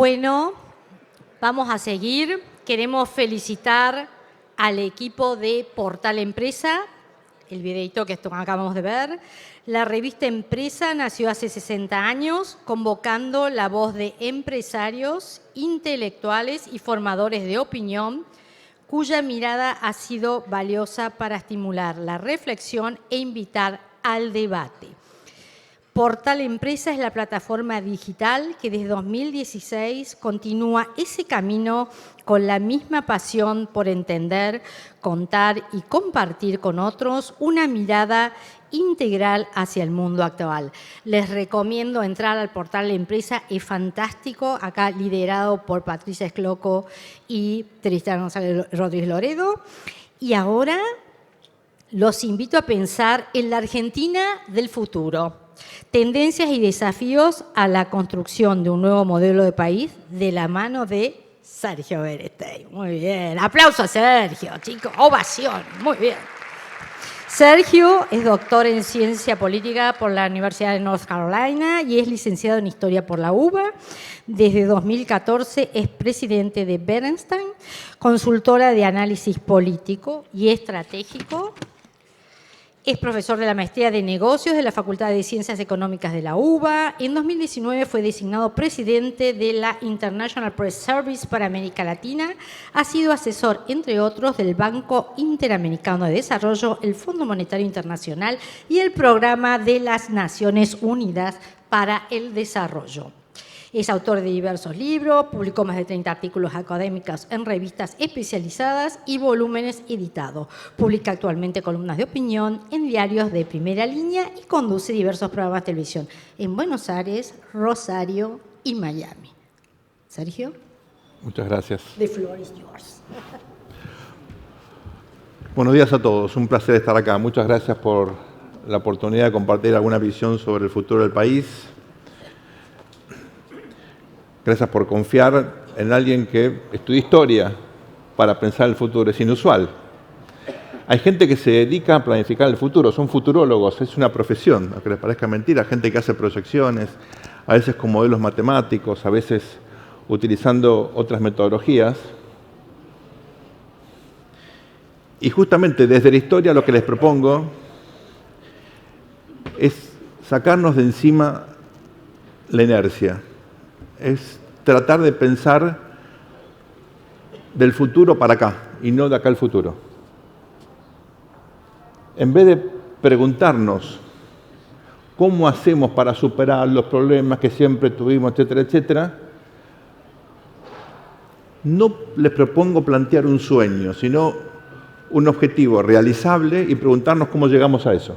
Bueno, vamos a seguir. Queremos felicitar al equipo de Portal Empresa, el videito que acabamos de ver. La revista Empresa nació hace 60 años, convocando la voz de empresarios, intelectuales y formadores de opinión, cuya mirada ha sido valiosa para estimular la reflexión e invitar al debate. Portal Empresa es la plataforma digital que desde 2016 continúa ese camino con la misma pasión por entender, contar y compartir con otros una mirada integral hacia el mundo actual. Les recomiendo entrar al Portal Empresa, es fantástico, acá liderado por Patricia Escloco y Tristán González Rodríguez Loredo. Y ahora los invito a pensar en la Argentina del futuro. Tendencias y desafíos a la construcción de un nuevo modelo de país de la mano de Sergio Berestein. Muy bien, aplauso a Sergio, chicos, ovación, muy bien. Sergio es doctor en Ciencia Política por la Universidad de North Carolina y es licenciado en Historia por la UBA. Desde 2014 es presidente de Bernstein, consultora de análisis político y estratégico. Es profesor de la Maestría de Negocios de la Facultad de Ciencias Económicas de la UBA. En 2019 fue designado presidente de la International Press Service para América Latina. Ha sido asesor, entre otros, del Banco Interamericano de Desarrollo, el Fondo Monetario Internacional y el Programa de las Naciones Unidas para el Desarrollo. Es autor de diversos libros, publicó más de 30 artículos académicos en revistas especializadas y volúmenes editados. Publica actualmente columnas de opinión en diarios de primera línea y conduce diversos programas de televisión en Buenos Aires, Rosario y Miami. Sergio. Muchas gracias. The floor is yours. Buenos días a todos, un placer estar acá. Muchas gracias por la oportunidad de compartir alguna visión sobre el futuro del país. Gracias por confiar en alguien que estudia historia para pensar el futuro. Es inusual. Hay gente que se dedica a planificar el futuro, son futurólogos, es una profesión, aunque les parezca mentira. Gente que hace proyecciones, a veces con modelos matemáticos, a veces utilizando otras metodologías. Y justamente desde la historia lo que les propongo es sacarnos de encima la inercia. Es tratar de pensar del futuro para acá y no de acá al futuro. En vez de preguntarnos cómo hacemos para superar los problemas que siempre tuvimos, etcétera, etcétera, no les propongo plantear un sueño, sino un objetivo realizable y preguntarnos cómo llegamos a eso.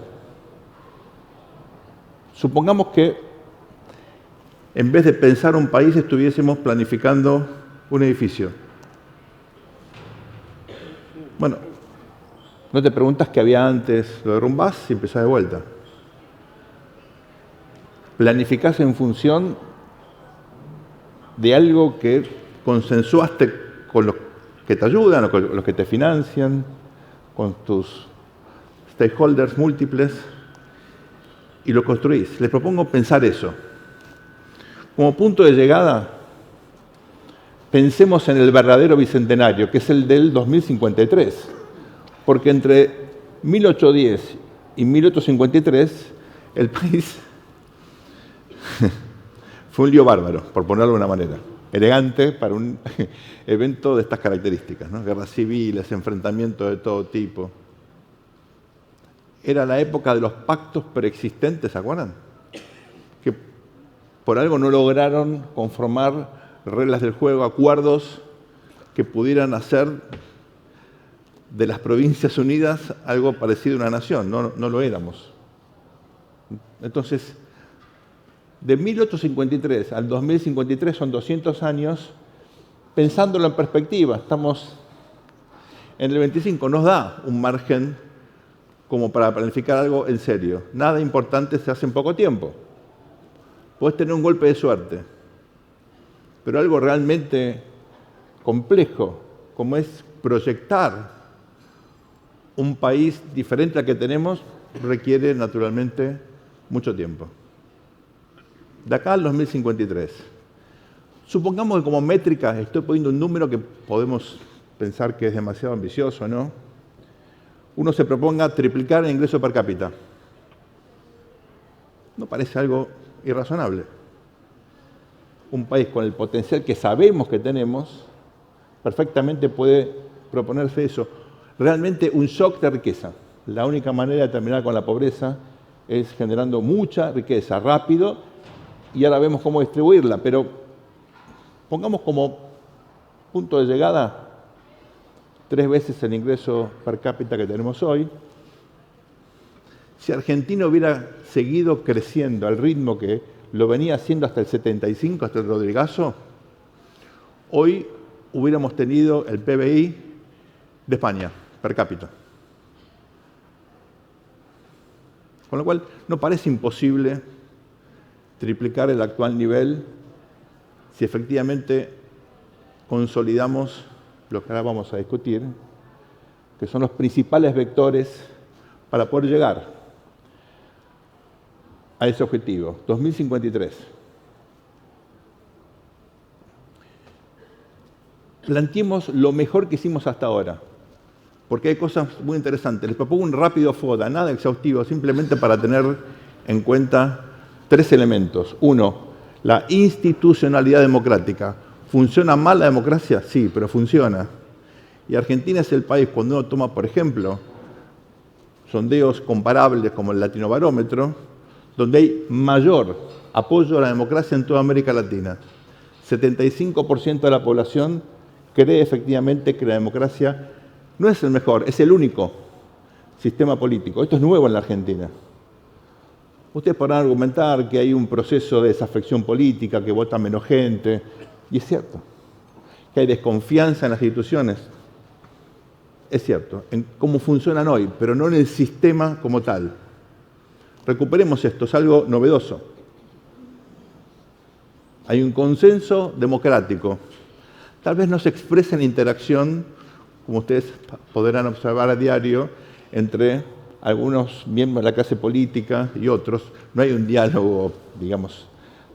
Supongamos que en vez de pensar un país, estuviésemos planificando un edificio. Bueno, no te preguntas qué había antes, lo derrumbás y empezás de vuelta. Planificás en función de algo que consensuaste con los que te ayudan o con los que te financian, con tus stakeholders múltiples, y lo construís. Les propongo pensar eso. Como punto de llegada, pensemos en el verdadero bicentenario, que es el del 2053, porque entre 1810 y 1853 el país fue un lío bárbaro, por ponerlo de una manera, elegante para un evento de estas características, ¿no? Guerras civiles, enfrentamientos de todo tipo. Era la época de los pactos preexistentes, ¿se acuerdan? Que por algo no lograron conformar reglas del juego, acuerdos que pudieran hacer de las Provincias Unidas algo parecido a una nación. No lo éramos. Entonces, de 1853 al 2053 son 200 años, pensándolo en perspectiva. Estamos en el 25, nos da un margen como para planificar algo en serio. Nada importante se hace en poco tiempo. Podés tener un golpe de suerte, pero algo realmente complejo, como es proyectar un país diferente al que tenemos, requiere naturalmente mucho tiempo. De acá al 2053, Supongamos que como métrica estoy poniendo un número que podemos pensar que es demasiado ambicioso, ¿no? Uno se proponga triplicar el ingreso per cápita. ¿No parece algo irrazonable? Un país con el potencial que sabemos que tenemos perfectamente puede proponerse eso. Realmente un shock de riqueza. La única manera de terminar con la pobreza es generando mucha riqueza, rápido, y ahora vemos cómo distribuirla, pero pongamos como punto de llegada 3 veces el ingreso per cápita que tenemos hoy. Si Argentina hubiera seguido creciendo al ritmo que lo venía haciendo hasta el 75, hasta el Rodrigazo, hoy hubiéramos tenido el PBI de España, per cápita. Con lo cual, no parece imposible triplicar el actual nivel si efectivamente consolidamos lo que ahora vamos a discutir, que son los principales vectores para poder llegar a ese objetivo, 2053. Planteemos lo mejor que hicimos hasta ahora, porque hay cosas muy interesantes. Les propongo un rápido FODA, nada exhaustivo, simplemente para tener en cuenta 3 elementos. 1, la institucionalidad democrática. ¿Funciona mal la democracia? Sí, pero funciona. Y Argentina es el país, cuando uno toma, por ejemplo, sondeos comparables como el Latinobarómetro, donde hay mayor apoyo a la democracia en toda América Latina. 75% de la población cree efectivamente que la democracia no es el mejor, es el único sistema político. Esto es nuevo en la Argentina. Ustedes podrán argumentar que hay un proceso de desafección política, que vota menos gente, y es cierto. Que hay desconfianza en las instituciones, es cierto, en cómo funcionan hoy, pero no en el sistema como tal. Recuperemos esto, es algo novedoso. Hay un consenso democrático. Tal vez no se expresa en interacción, como ustedes podrán observar a diario, entre algunos miembros de la clase política y otros. No hay un diálogo, digamos,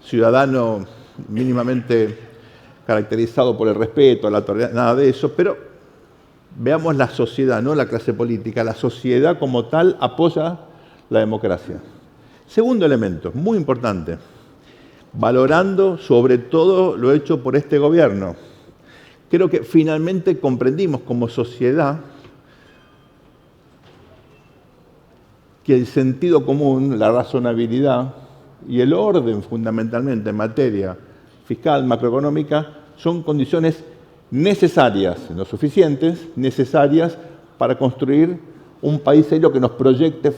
ciudadano mínimamente caracterizado por el respeto, la tolerancia, nada de eso, pero veamos la sociedad, no la clase política. La sociedad como tal apoya la democracia. Segundo elemento, muy importante, valorando sobre todo lo hecho por este gobierno. Creo que finalmente comprendimos como sociedad que el sentido común, la razonabilidad y el orden fundamentalmente en materia fiscal, macroeconómica, son condiciones necesarias, no suficientes, necesarias para construir un país serio que nos proyecte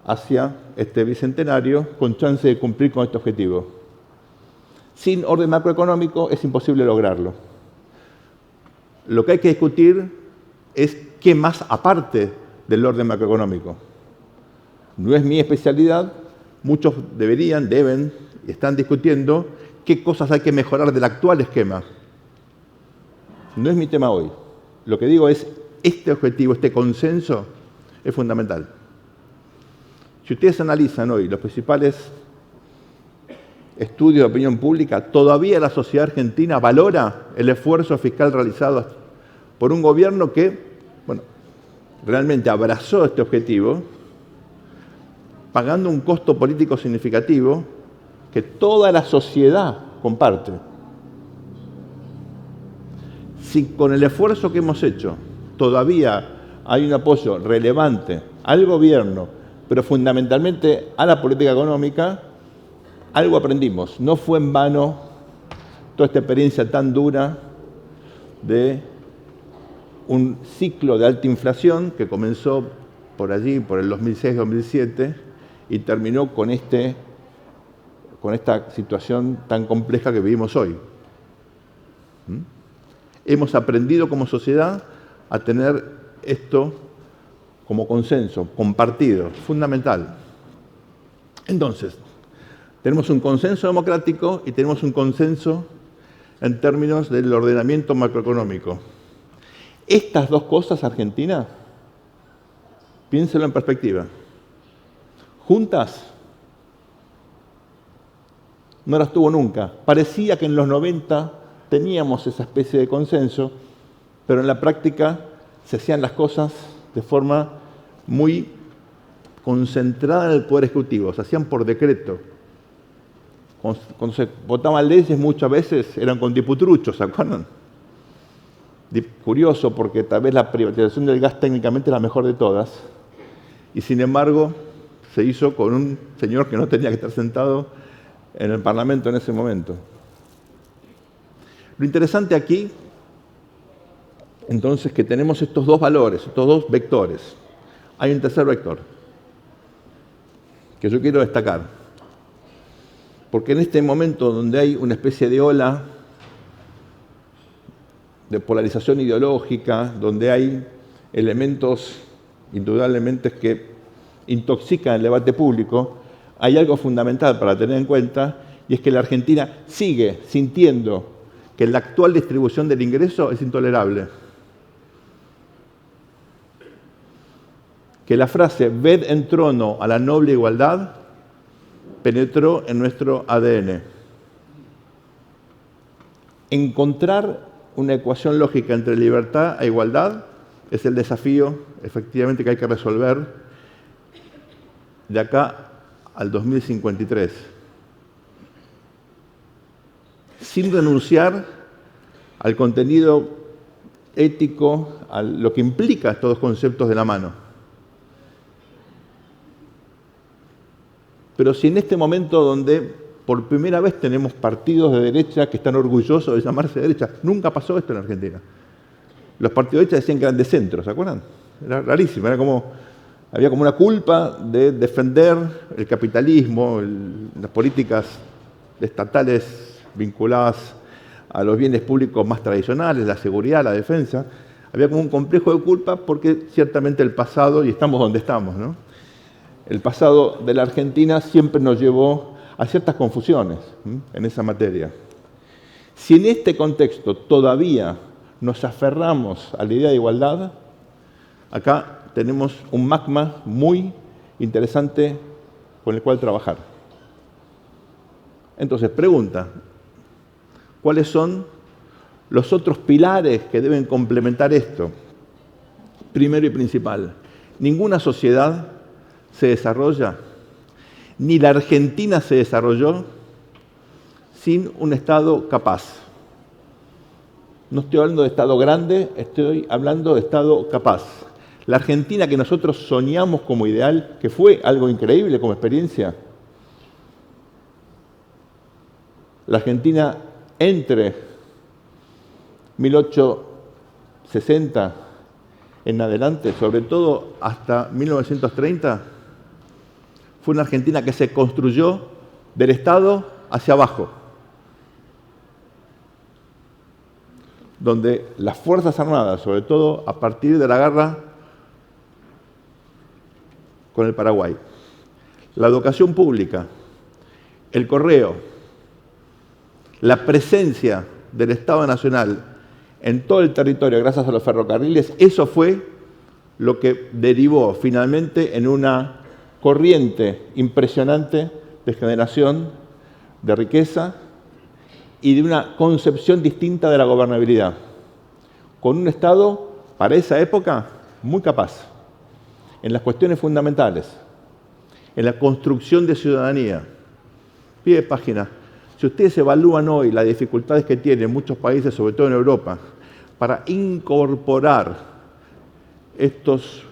hacia este bicentenario con chance de cumplir con este objetivo. Sin orden macroeconómico es imposible lograrlo. Lo que hay que discutir es qué más aparte del orden macroeconómico. No es mi especialidad, muchos deben y están discutiendo qué cosas hay que mejorar del actual esquema. No es mi tema hoy. Lo que digo es, este objetivo, este consenso es fundamental. Si ustedes analizan hoy los principales estudios de opinión pública, todavía la sociedad argentina valora el esfuerzo fiscal realizado por un gobierno que, bueno, realmente abrazó este objetivo, pagando un costo político significativo que toda la sociedad comparte. Si con el esfuerzo que hemos hecho todavía hay un apoyo relevante al gobierno, pero fundamentalmente a la política económica, algo aprendimos. No fue en vano toda esta experiencia tan dura de un ciclo de alta inflación que comenzó por allí, por el 2006-2007, y terminó con esta situación tan compleja que vivimos hoy. Hemos aprendido como sociedad a tener esto como consenso, compartido, fundamental. Entonces, tenemos un consenso democrático y tenemos un consenso en términos del ordenamiento macroeconómico. Estas dos cosas, Argentina, piénselo en perspectiva. Juntas no las tuvo nunca. Parecía que en los 90 teníamos esa especie de consenso, pero en la práctica se hacían las cosas de forma muy concentrada en el Poder Ejecutivo, se hacían por decreto. Cuando se votaban leyes muchas veces eran con diputruchos, ¿se acuerdan? Curioso, porque tal vez la privatización del gas técnicamente es la mejor de todas, y sin embargo se hizo con un señor que no tenía que estar sentado en el Parlamento en ese momento. Lo interesante aquí, entonces, que tenemos estos dos valores, estos dos vectores. Hay un tercer vector que yo quiero destacar, porque en este momento donde hay una especie de ola de polarización ideológica, donde hay elementos indudablemente que intoxican el debate público, hay algo fundamental para tener en cuenta, y es que la Argentina sigue sintiendo que la actual distribución del ingreso es intolerable. Que la frase «ved en trono a la noble igualdad» penetró en nuestro ADN. Encontrar una ecuación lógica entre libertad e igualdad es el desafío, efectivamente, que hay que resolver de acá al 2053. Sin renunciar al contenido ético, a lo que implica estos dos conceptos de la mano. Pero si en este momento donde por primera vez tenemos partidos de derecha que están orgullosos de llamarse derecha, nunca pasó esto en Argentina. Los partidos de derecha decían que eran de centro, ¿se acuerdan? Era rarísimo, había como una culpa de defender el capitalismo, las políticas estatales vinculadas a los bienes públicos más tradicionales, la seguridad, la defensa. Había como un complejo de culpa porque ciertamente el pasado, y estamos donde estamos, ¿no? El pasado de la Argentina siempre nos llevó a ciertas confusiones en esa materia. Si en este contexto todavía nos aferramos a la idea de igualdad, acá tenemos un magma muy interesante con el cual trabajar. Entonces, pregunta, ¿cuáles son los otros pilares que deben complementar esto? Primero y principal, ninguna sociedad se desarrolla, ni la Argentina se desarrolló sin un Estado capaz. No estoy hablando de Estado grande, estoy hablando de Estado capaz. La Argentina que nosotros soñamos como ideal, que fue algo increíble como experiencia, la Argentina entre 1860 en adelante, sobre todo hasta 1930, fue una Argentina que se construyó del Estado hacia abajo, donde las Fuerzas Armadas, sobre todo a partir de la guerra con el Paraguay, la educación pública, el correo, la presencia del Estado Nacional en todo el territorio gracias a los ferrocarriles, eso fue lo que derivó finalmente en una corriente impresionante de generación de riqueza y de una concepción distinta de la gobernabilidad, con un Estado, para esa época, muy capaz en las cuestiones fundamentales, en la construcción de ciudadanía. Pie de página. Si ustedes evalúan hoy las dificultades que tienen muchos países, sobre todo en Europa, para incorporar estos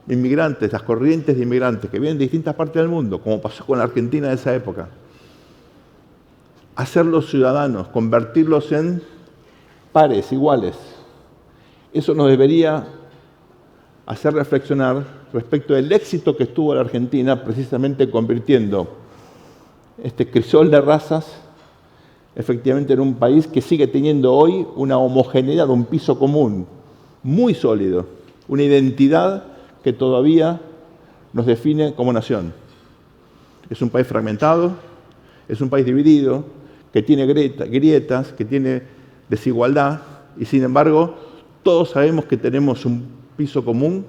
inmigrantes, las corrientes de inmigrantes que vienen de distintas partes del mundo, como pasó con la Argentina de esa época, hacerlos ciudadanos, convertirlos en pares, iguales. Eso nos debería hacer reflexionar respecto del éxito que tuvo la Argentina precisamente convirtiendo este crisol de razas efectivamente en un país que sigue teniendo hoy una homogeneidad, un piso común muy sólido, una identidad que todavía nos define como nación. Es un país fragmentado, es un país dividido, que tiene grietas, que tiene desigualdad, y sin embargo, todos sabemos que tenemos un piso común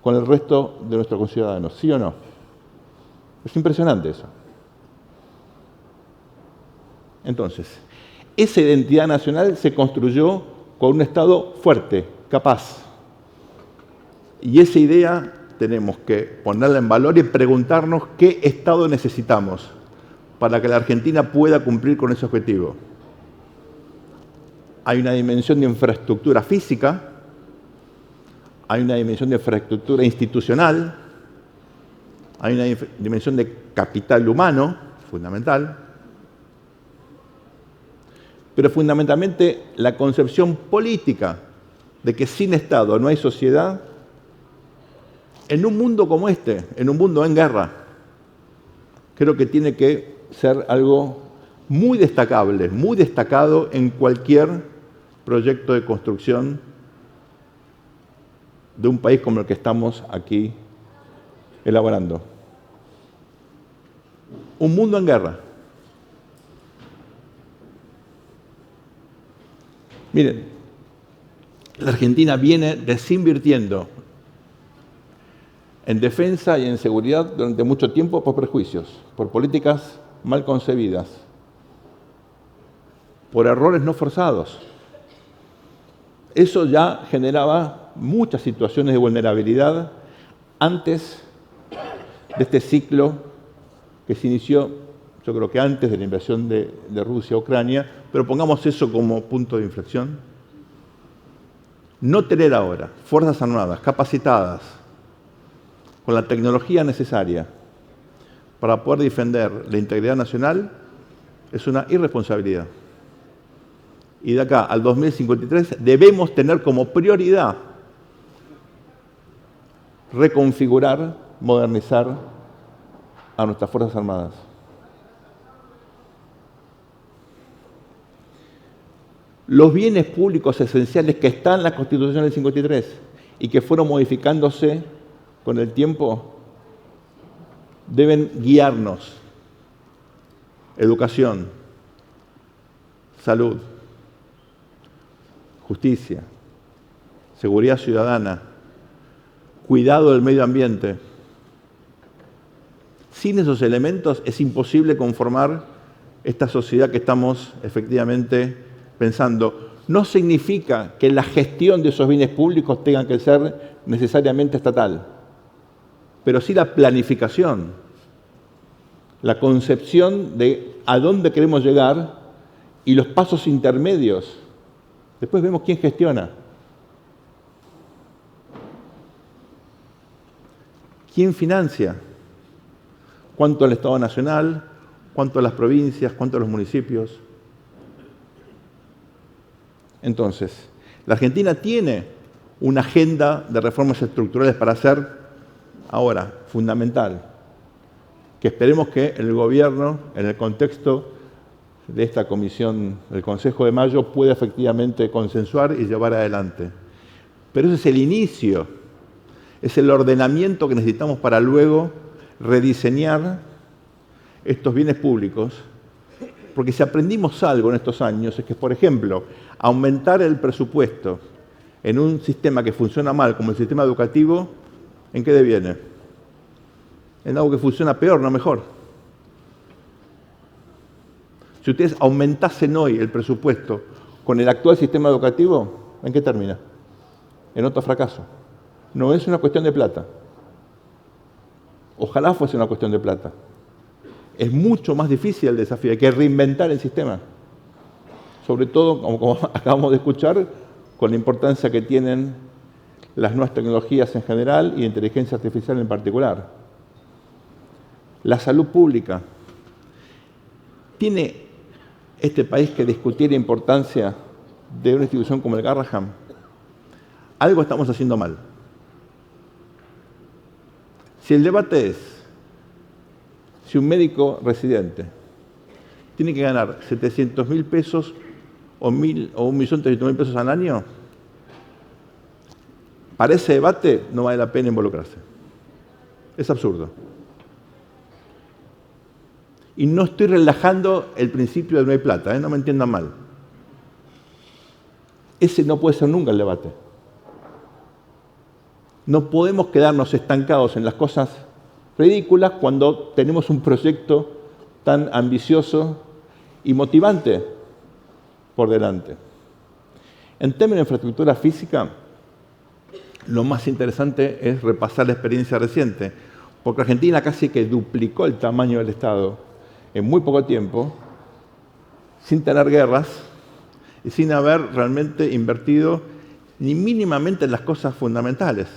con el resto de nuestros conciudadanos, ¿sí o no? Es impresionante eso. Entonces, esa identidad nacional se construyó con un Estado fuerte, capaz. Y esa idea tenemos que ponerla en valor y preguntarnos qué Estado necesitamos para que la Argentina pueda cumplir con ese objetivo. Hay una dimensión de infraestructura física, hay una dimensión de infraestructura institucional, hay una dimensión de capital humano, fundamental, pero fundamentalmente la concepción política de que sin Estado no hay sociedad, en un mundo como este, en un mundo en guerra, creo que tiene que ser algo muy destacable, muy destacado en cualquier proyecto de construcción de un país como el que estamos aquí elaborando. Un mundo en guerra. Miren, la Argentina viene desinvirtiendo en defensa y en seguridad durante mucho tiempo por prejuicios, por políticas mal concebidas, por errores no forzados. Eso ya generaba muchas situaciones de vulnerabilidad antes de este ciclo que se inició, yo creo que antes de la invasión de Rusia a Ucrania, pero pongamos eso como punto de inflexión. No tener ahora fuerzas armadas, capacitadas, con la tecnología necesaria para poder defender la integridad nacional es una irresponsabilidad. Y de acá al 2053 debemos tener como prioridad reconfigurar, modernizar a nuestras Fuerzas Armadas. Los bienes públicos esenciales que están en la Constitución del 53 y que fueron modificándose con el tiempo deben guiarnos. Educación, salud, justicia, seguridad ciudadana, cuidado del medio ambiente. Sin esos elementos es imposible conformar esta sociedad que estamos efectivamente pensando. No significa que la gestión de esos bienes públicos tenga que ser necesariamente estatal, pero sí la planificación, la concepción de a dónde queremos llegar y los pasos intermedios. Después vemos quién gestiona. ¿Quién financia? ¿Cuánto al Estado Nacional? ¿Cuánto a las provincias? ¿Cuánto a los municipios? Entonces, la Argentina tiene una agenda de reformas estructurales para hacer ahora, fundamental, que esperemos que el gobierno, en el contexto de esta comisión del Consejo de Mayo, pueda efectivamente consensuar y llevar adelante. Pero ese es el inicio, es el ordenamiento que necesitamos para luego rediseñar estos bienes públicos, porque si aprendimos algo en estos años es que, por ejemplo, aumentar el presupuesto en un sistema que funciona mal, como el sistema educativo, ¿en qué deviene? En algo que funciona peor, no mejor. Si ustedes aumentasen hoy el presupuesto con el actual sistema educativo, ¿en qué termina? En otro fracaso. No es una cuestión de plata. Ojalá fuese una cuestión de plata. Es mucho más difícil el desafío, hay que reinventar el sistema. Sobre todo, como acabamos de escuchar, con la importancia que tienen las nuevas tecnologías en general y la inteligencia artificial en particular. La salud pública. ¿Tiene este país que discutir la importancia de una institución como el Garrahan? Algo estamos haciendo mal. Si el debate es si un médico residente tiene que ganar 700.000 pesos o 1.300.000 pesos al año, para ese debate no vale la pena involucrarse. Es absurdo. Y no estoy relajando el principio de no hay plata, no me entiendan mal. Ese no puede ser nunca el debate. No podemos quedarnos estancados en las cosas ridículas cuando tenemos un proyecto tan ambicioso y motivante por delante. En términos de infraestructura física, lo más interesante es repasar la experiencia reciente, porque Argentina casi que duplicó el tamaño del Estado en muy poco tiempo, sin tener guerras y sin haber realmente invertido ni mínimamente en las cosas fundamentales.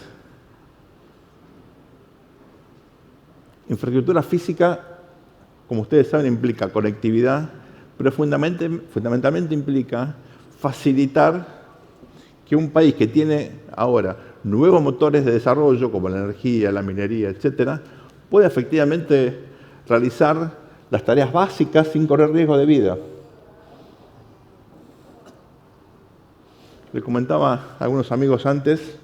Infraestructura física, como ustedes saben, implica conectividad, pero fundamentalmente implica facilitar que un país que tiene ahora nuevos motores de desarrollo, como la energía, la minería, etcétera, pueda efectivamente realizar las tareas básicas sin correr riesgo de vida. Le comentaba a algunos amigos antes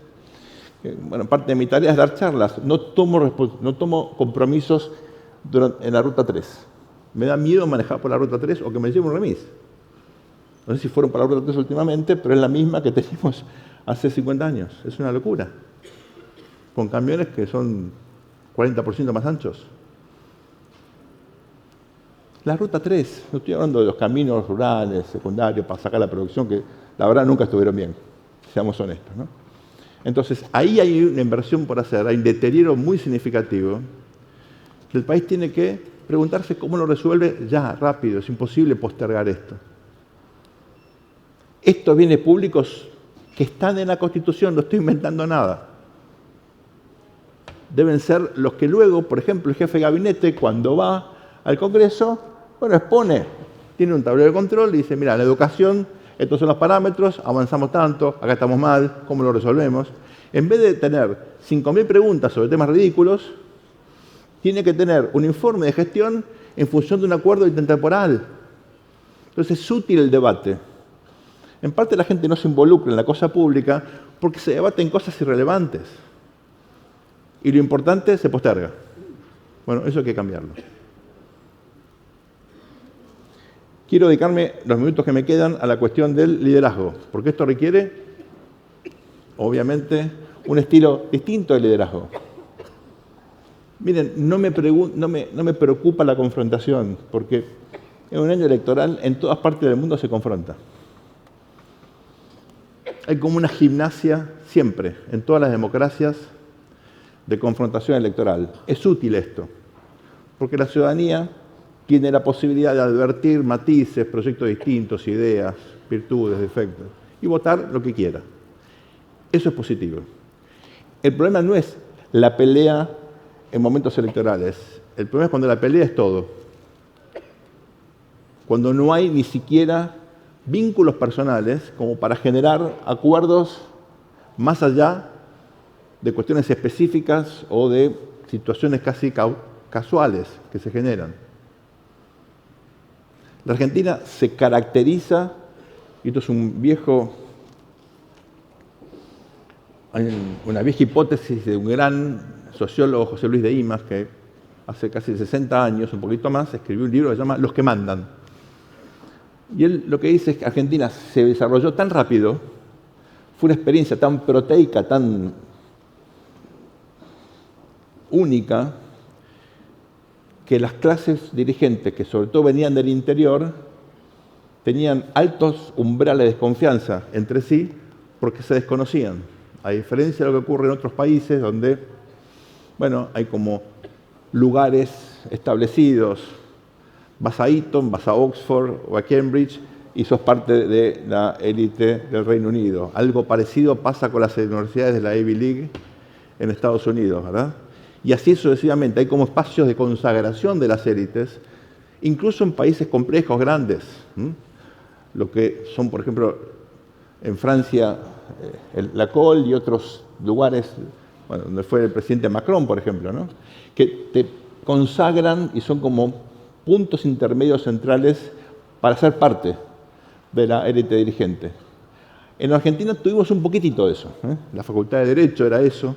que, bueno, parte de mi tarea es dar charlas. No tomo compromisos en la Ruta 3. Me da miedo manejar por la Ruta 3 o que me lleve un remis. No sé si fueron por la Ruta 3 últimamente, pero es la misma que teníamos hace 50 años. Es una locura. Con camiones que son 40% más anchos. La Ruta 3, no estoy hablando de los caminos rurales, secundarios, para sacar la producción, que la verdad nunca estuvieron bien, seamos honestos, ¿no? Entonces, ahí hay una inversión por hacer, hay un deterioro muy significativo, que el país tiene que preguntarse cómo lo resuelve ya, rápido, es imposible postergar esto. Estos bienes públicos que están en la Constitución, no estoy inventando nada, deben ser los que luego, por ejemplo, el jefe de gabinete, cuando va al Congreso, bueno, expone, tiene un tablero de control y dice, mira, la educación, estos son los parámetros, avanzamos tanto, acá estamos mal, ¿cómo lo resolvemos? En vez de tener 5.000 preguntas sobre temas ridículos, tiene que tener un informe de gestión en función de un acuerdo intertemporal. Entonces es útil el debate. En parte la gente no se involucra en la cosa pública porque se debate en cosas irrelevantes. Y lo importante se posterga. Bueno, eso hay que cambiarlo. Quiero dedicarme los minutos que me quedan a la cuestión del liderazgo, porque esto requiere, obviamente, un estilo distinto de liderazgo. Miren, no me preocupa la confrontación, porque en un año electoral en todas partes del mundo se confronta. Hay como una gimnasia siempre, en todas las democracias, de confrontación electoral. Es útil esto, porque la ciudadanía tiene la posibilidad de advertir matices, proyectos distintos, ideas, virtudes, defectos, y votar lo que quiera. Eso es positivo. El problema no es la pelea en momentos electorales. El problema es cuando la pelea es todo. Cuando no hay ni siquiera vínculos personales como para generar acuerdos más allá de cuestiones específicas o de situaciones casi casuales que se generan. La Argentina se caracteriza, y esto es una vieja hipótesis de un gran sociólogo, José Luis de Imas, que hace casi 60 años, un poquito más, escribió un libro que se llama Los que mandan. Y él lo que dice es que Argentina se desarrolló tan rápido, fue una experiencia tan proteica, tan única, que las clases dirigentes, que sobre todo venían del interior, tenían altos umbrales de desconfianza entre sí porque se desconocían. A diferencia de lo que ocurre en otros países donde, bueno, hay como lugares establecidos, vas a Eton, vas a Oxford o a Cambridge y sos parte de la élite del Reino Unido. Algo parecido pasa con las universidades de la Ivy League en Estados Unidos, ¿verdad? Y así sucesivamente, hay como espacios de consagración de las élites, incluso en países complejos, grandes. Lo que son, por ejemplo, en Francia, la Cole y otros lugares, bueno, donde fue el presidente Macron, por ejemplo, ¿no? Que te consagran y son como puntos intermedios centrales para ser parte de la élite dirigente. En la Argentina tuvimos un poquitito de eso. La Facultad de Derecho era eso.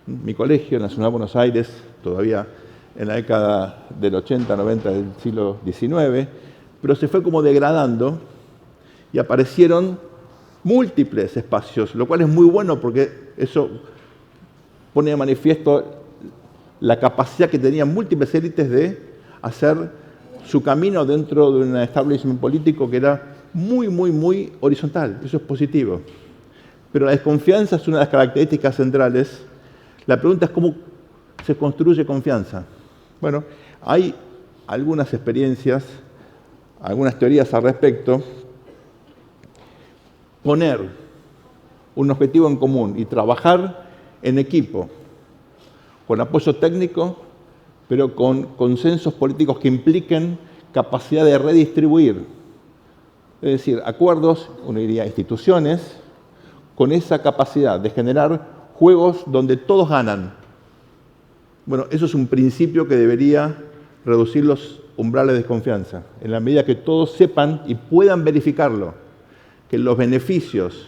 Mi colegio, Nacional de Buenos Aires, todavía en la década del 80, 90 del siglo XIX, pero se fue como degradando y aparecieron múltiples espacios, lo cual es muy bueno porque eso pone de manifiesto la capacidad que tenían múltiples élites de hacer su camino dentro de un establishment político que era muy horizontal. Eso es positivo. Pero la desconfianza es una de las características centrales. La pregunta es cómo se construye confianza. Bueno, hay algunas experiencias, algunas teorías al respecto. Poner un objetivo en común y trabajar en equipo, con apoyo técnico, pero con consensos políticos que impliquen capacidad de redistribuir. Es decir, acuerdos, uno diría instituciones, con esa capacidad de generar juegos donde todos ganan. Bueno, eso es un principio que debería reducir los umbrales de desconfianza, en la medida que todos sepan y puedan verificarlo, que los beneficios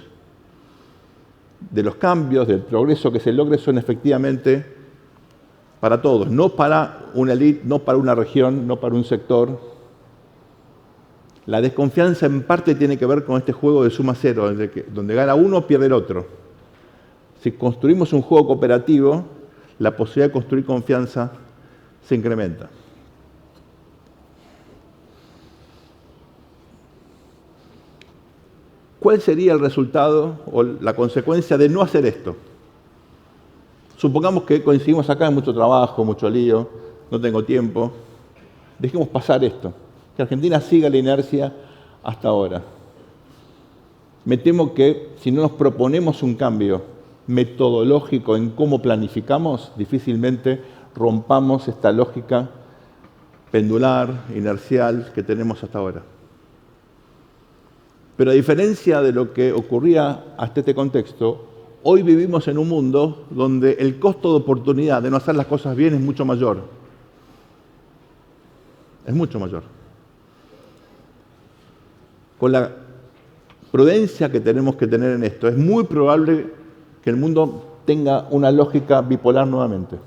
de los cambios, del progreso que se logre son efectivamente para todos, no para una élite, no para una región, no para un sector. La desconfianza en parte tiene que ver con este juego de suma cero, donde gana uno, pierde el otro. Si construimos un juego cooperativo, la posibilidad de construir confianza se incrementa. ¿Cuál sería el resultado o la consecuencia de no hacer esto? Supongamos que coincidimos acá en mucho trabajo, mucho lío, no tengo tiempo. Dejemos pasar esto. Que Argentina siga la inercia hasta ahora. Me temo que si no nos proponemos un cambio metodológico en cómo planificamos, difícilmente rompamos esta lógica pendular, inercial que tenemos hasta ahora. Pero a diferencia de lo que ocurría hasta este contexto, hoy vivimos en un mundo donde el costo de oportunidad de no hacer las cosas bien es mucho mayor. Es mucho mayor. Con la prudencia que tenemos que tener en esto, es muy probable que el mundo tenga una lógica bipolar nuevamente.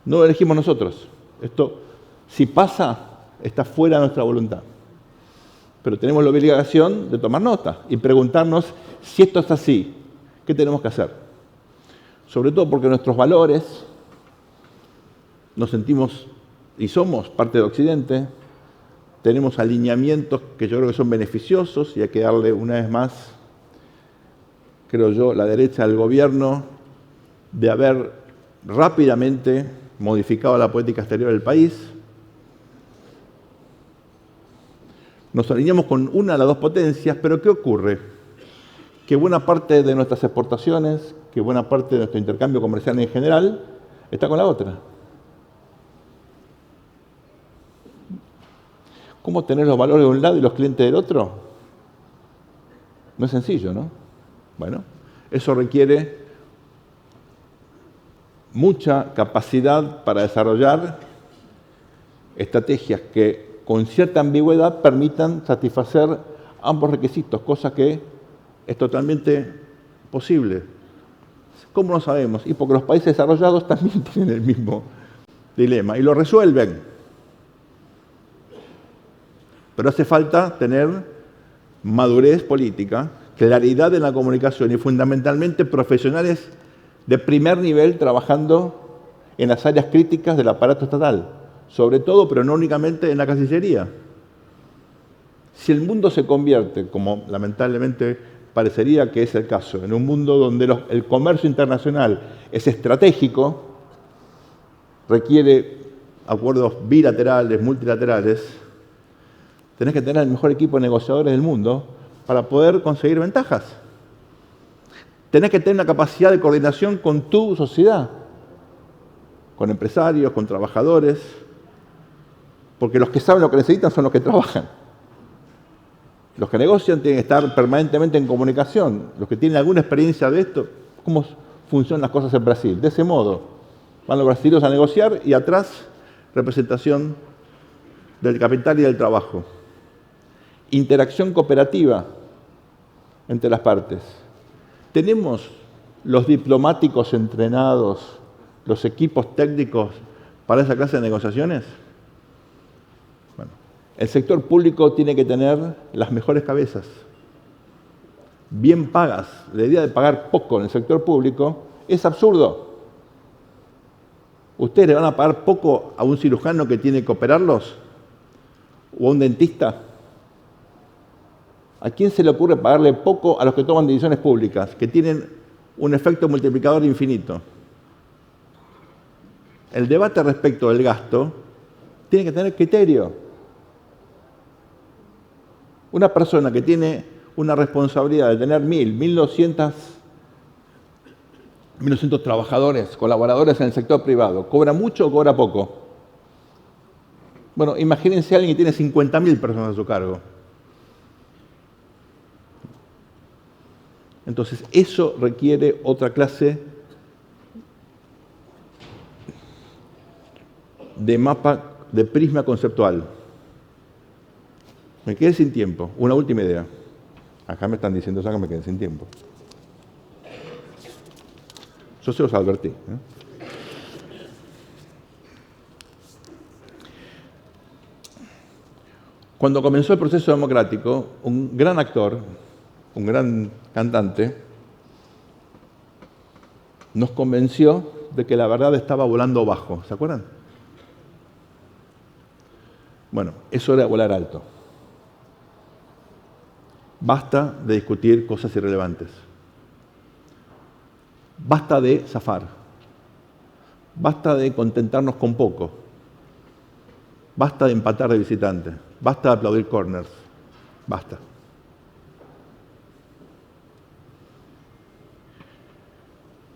No lo elegimos nosotros. Esto, si pasa, está fuera de nuestra voluntad. Pero tenemos la obligación de tomar nota y preguntarnos si esto es así, ¿qué tenemos que hacer? Sobre todo porque nuestros valores, nos sentimos y somos parte de Occidente, tenemos alineamientos que yo creo que son beneficiosos y hay que darle una vez más, creo yo, la derecha al gobierno de haber rápidamente modificado la política exterior del país. Nos alineamos con una de las dos potencias, pero ¿qué ocurre? Que buena parte de nuestras exportaciones, que buena parte de nuestro intercambio comercial en general, está con la otra. ¿Cómo tener los valores de un lado y los clientes del otro? No es sencillo, ¿no? Bueno, eso requiere mucha capacidad para desarrollar estrategias que con cierta ambigüedad permitan satisfacer ambos requisitos, cosa que es totalmente posible. ¿Cómo lo sabemos? Y porque los países desarrollados también tienen el mismo dilema y lo resuelven. Pero hace falta tener madurez política, claridad en la comunicación y fundamentalmente profesionales de primer nivel trabajando en las áreas críticas del aparato estatal, sobre todo, pero no únicamente en la Cancillería. Si el mundo se convierte, como lamentablemente parecería que es el caso, en un mundo donde el comercio internacional es estratégico, requiere acuerdos bilaterales, multilaterales, tenés que tener el mejor equipo de negociadores del mundo para poder conseguir ventajas. Tenés que tener una capacidad de coordinación con tu sociedad, con empresarios, con trabajadores, porque los que saben lo que necesitan son los que trabajan. Los que negocian tienen que estar permanentemente en comunicación. Los que tienen alguna experiencia de esto, cómo funcionan las cosas en Brasil. De ese modo, van los brasileños a negociar y atrás, representación del capital y del trabajo. Interacción cooperativa entre las partes. ¿Tenemos los diplomáticos entrenados, los equipos técnicos para esa clase de negociaciones? Bueno, el sector público tiene que tener las mejores cabezas, bien pagas. La idea de pagar poco en el sector público es absurdo. ¿Ustedes le van a pagar poco a un cirujano que tiene que operarlos? ¿O a un dentista? ¿A quién se le ocurre pagarle poco a los que toman decisiones públicas, que tienen un efecto multiplicador infinito? El debate respecto del gasto tiene que tener criterio. Una persona que tiene una responsabilidad de tener 1.200 trabajadores, colaboradores en el sector privado, ¿cobra mucho o cobra poco? Bueno, imagínense a alguien que tiene 50.000 personas a su cargo. Entonces, eso requiere otra clase de mapa, de prisma conceptual. Me quedé sin tiempo. Una última idea. Acá me están diciendo que me quedé sin tiempo. Yo se los advertí. Cuando comenzó el proceso democrático, un gran actor, un gran cantante, nos convenció de que la verdad estaba volando bajo. ¿Se acuerdan? Bueno, eso era volar alto. Basta de discutir cosas irrelevantes. Basta de zafar. Basta de contentarnos con poco. Basta de empatar de visitante. Basta de aplaudir corners. Basta.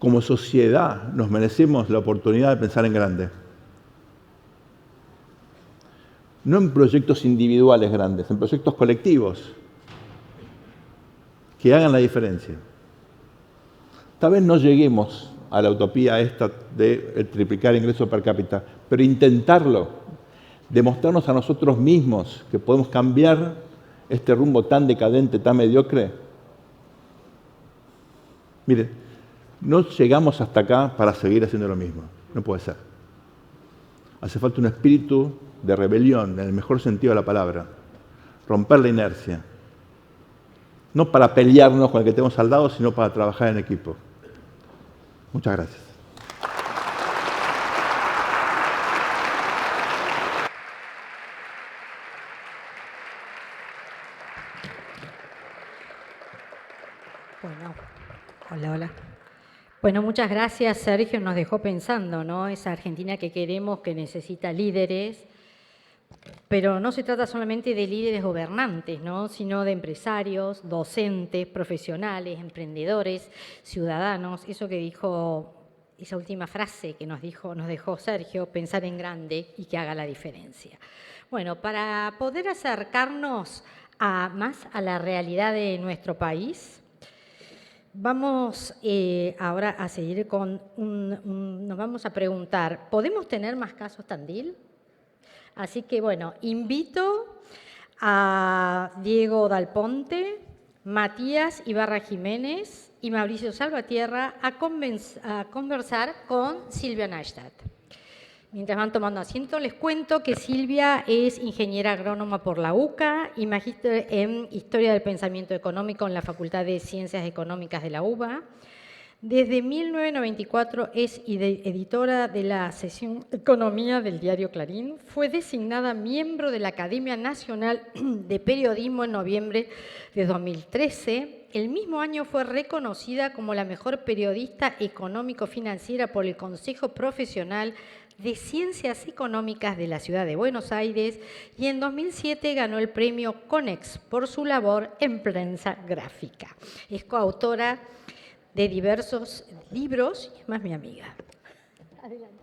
Como sociedad nos merecemos la oportunidad de pensar en grande. No en proyectos individuales grandes, en proyectos colectivos que hagan la diferencia. Tal vez no lleguemos a la utopía esta de triplicar el ingreso per cápita, pero intentarlo, demostrarnos a nosotros mismos que podemos cambiar este rumbo tan decadente, tan mediocre. Miren, no llegamos hasta acá para seguir haciendo lo mismo. No puede ser. Hace falta un espíritu de rebelión, en el mejor sentido de la palabra. Romper la inercia. No para pelearnos con el que tenemos al lado, sino para trabajar en equipo. Muchas gracias. Bueno, hola. Bueno, muchas gracias, Sergio. Nos dejó pensando, ¿no? Esa Argentina que queremos, que necesita líderes, pero no se trata solamente de líderes gobernantes, ¿no? Sino de empresarios, docentes, profesionales, emprendedores, ciudadanos. Eso que dijo, esa última frase que nos dejó Sergio, pensar en grande y que haga la diferencia. Bueno, para poder acercarnos más a la realidad de nuestro país, vamos ahora a seguir con nos vamos a preguntar, ¿podemos tener más casos Tandil? Así que, bueno, invito a Diego Dalponte, Matías Ibarra Jiménez y Mauricio Salvatierra a conversar con Silvia Neistat. Mientras van tomando asiento, les cuento que Silvia es ingeniera agrónoma por la UCA y magíster en Historia del Pensamiento Económico en la Facultad de Ciencias Económicas de la UBA. Desde 1994 es editora de la sección Economía del diario Clarín. Fue designada miembro de la Academia Nacional de Periodismo en noviembre de 2013. El mismo año fue reconocida como la mejor periodista económico-financiera por el Consejo Profesional de Ciencias Económicas de la Ciudad de Buenos Aires y en 2007 ganó el premio CONEX por su labor en prensa gráfica. Es coautora de diversos libros y es más mi amiga. Adelante.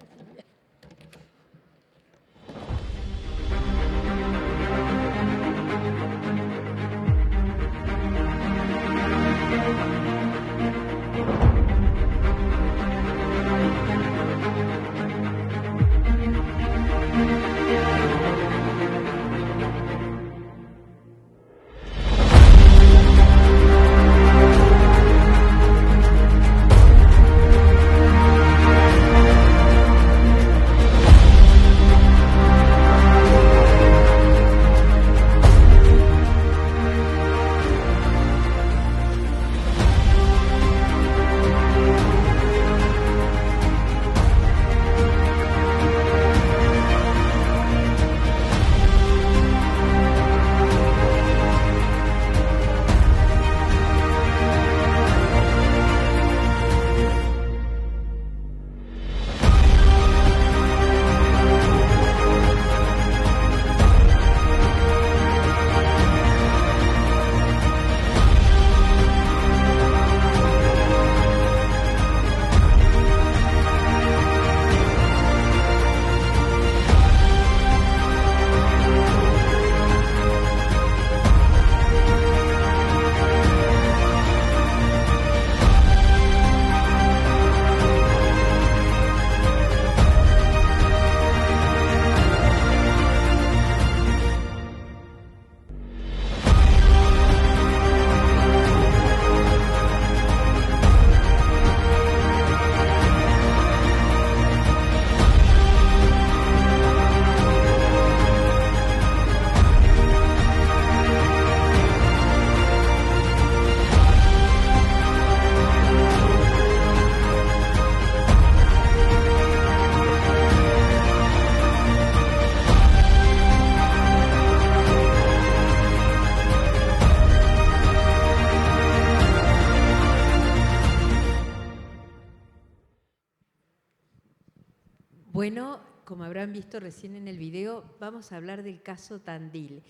Bueno, como habrán visto recién en el video, vamos a hablar del caso Tandil.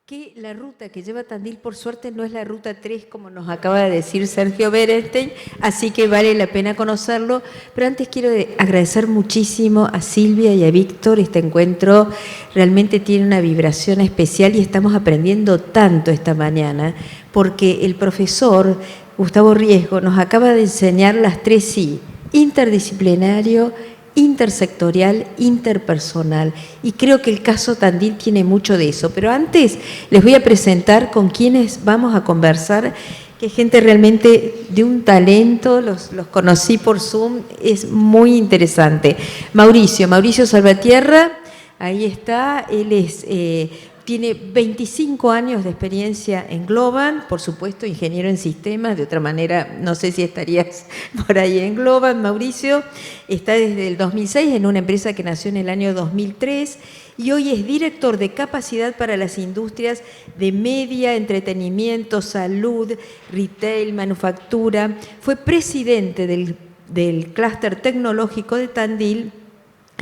Que la ruta que lleva Tandil, por suerte, no es la ruta 3, como nos acaba de decir Sergio Berenstein, así que vale la pena conocerlo. Pero antes quiero agradecer muchísimo a Silvia y a Víctor. Este encuentro realmente tiene una vibración especial y estamos aprendiendo tanto esta mañana, porque el profesor Gustavo Riesgo nos acaba de enseñar las 3 I: interdisciplinario, intersectorial, interpersonal, y creo que el caso Tandil tiene mucho de eso. Pero antes les voy a presentar con quienes vamos a conversar, que gente realmente de un talento, los conocí por Zoom, es muy interesante. Mauricio Salvatierra, ahí está, él tiene 25 años de experiencia en Globan, por supuesto ingeniero en sistemas, de otra manera no sé si estarías por ahí en Globan. Mauricio está desde el 2006 en una empresa que nació en el año 2003 y hoy es director de capacidad para las industrias de media, entretenimiento, salud, retail, manufactura. Fue presidente del clúster tecnológico de Tandil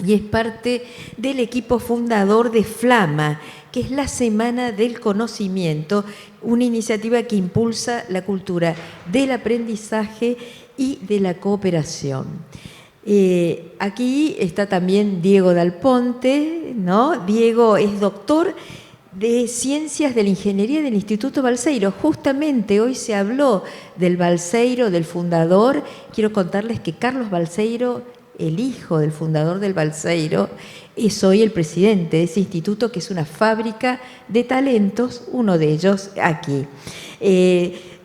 y es parte del equipo fundador de Flama, que es la Semana del Conocimiento, una iniciativa que impulsa la cultura del aprendizaje y de la cooperación. Aquí está también Diego Dal Ponte, ¿no? Diego es doctor de Ciencias de la Ingeniería del Instituto Balseiro. Justamente hoy se habló del Balseiro, del fundador. Quiero contarles que Carlos Balseiro, el hijo del fundador del Balseiro, es hoy el presidente de ese instituto, que es una fábrica de talentos, uno de ellos aquí.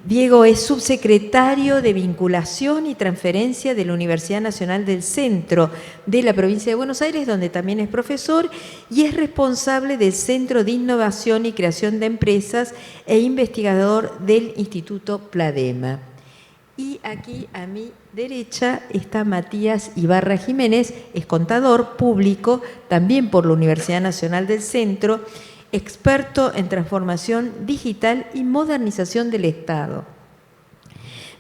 Diego es subsecretario de Vinculación y Transferencia de la Universidad Nacional del Centro de la provincia de Buenos Aires, donde también es profesor, y es responsable del Centro de Innovación y Creación de Empresas e investigador del Instituto Pladema. Y aquí a mi derecha está Matías Ibarra Jiménez, es contador público, también por la Universidad Nacional del Centro, experto en transformación digital y modernización del Estado.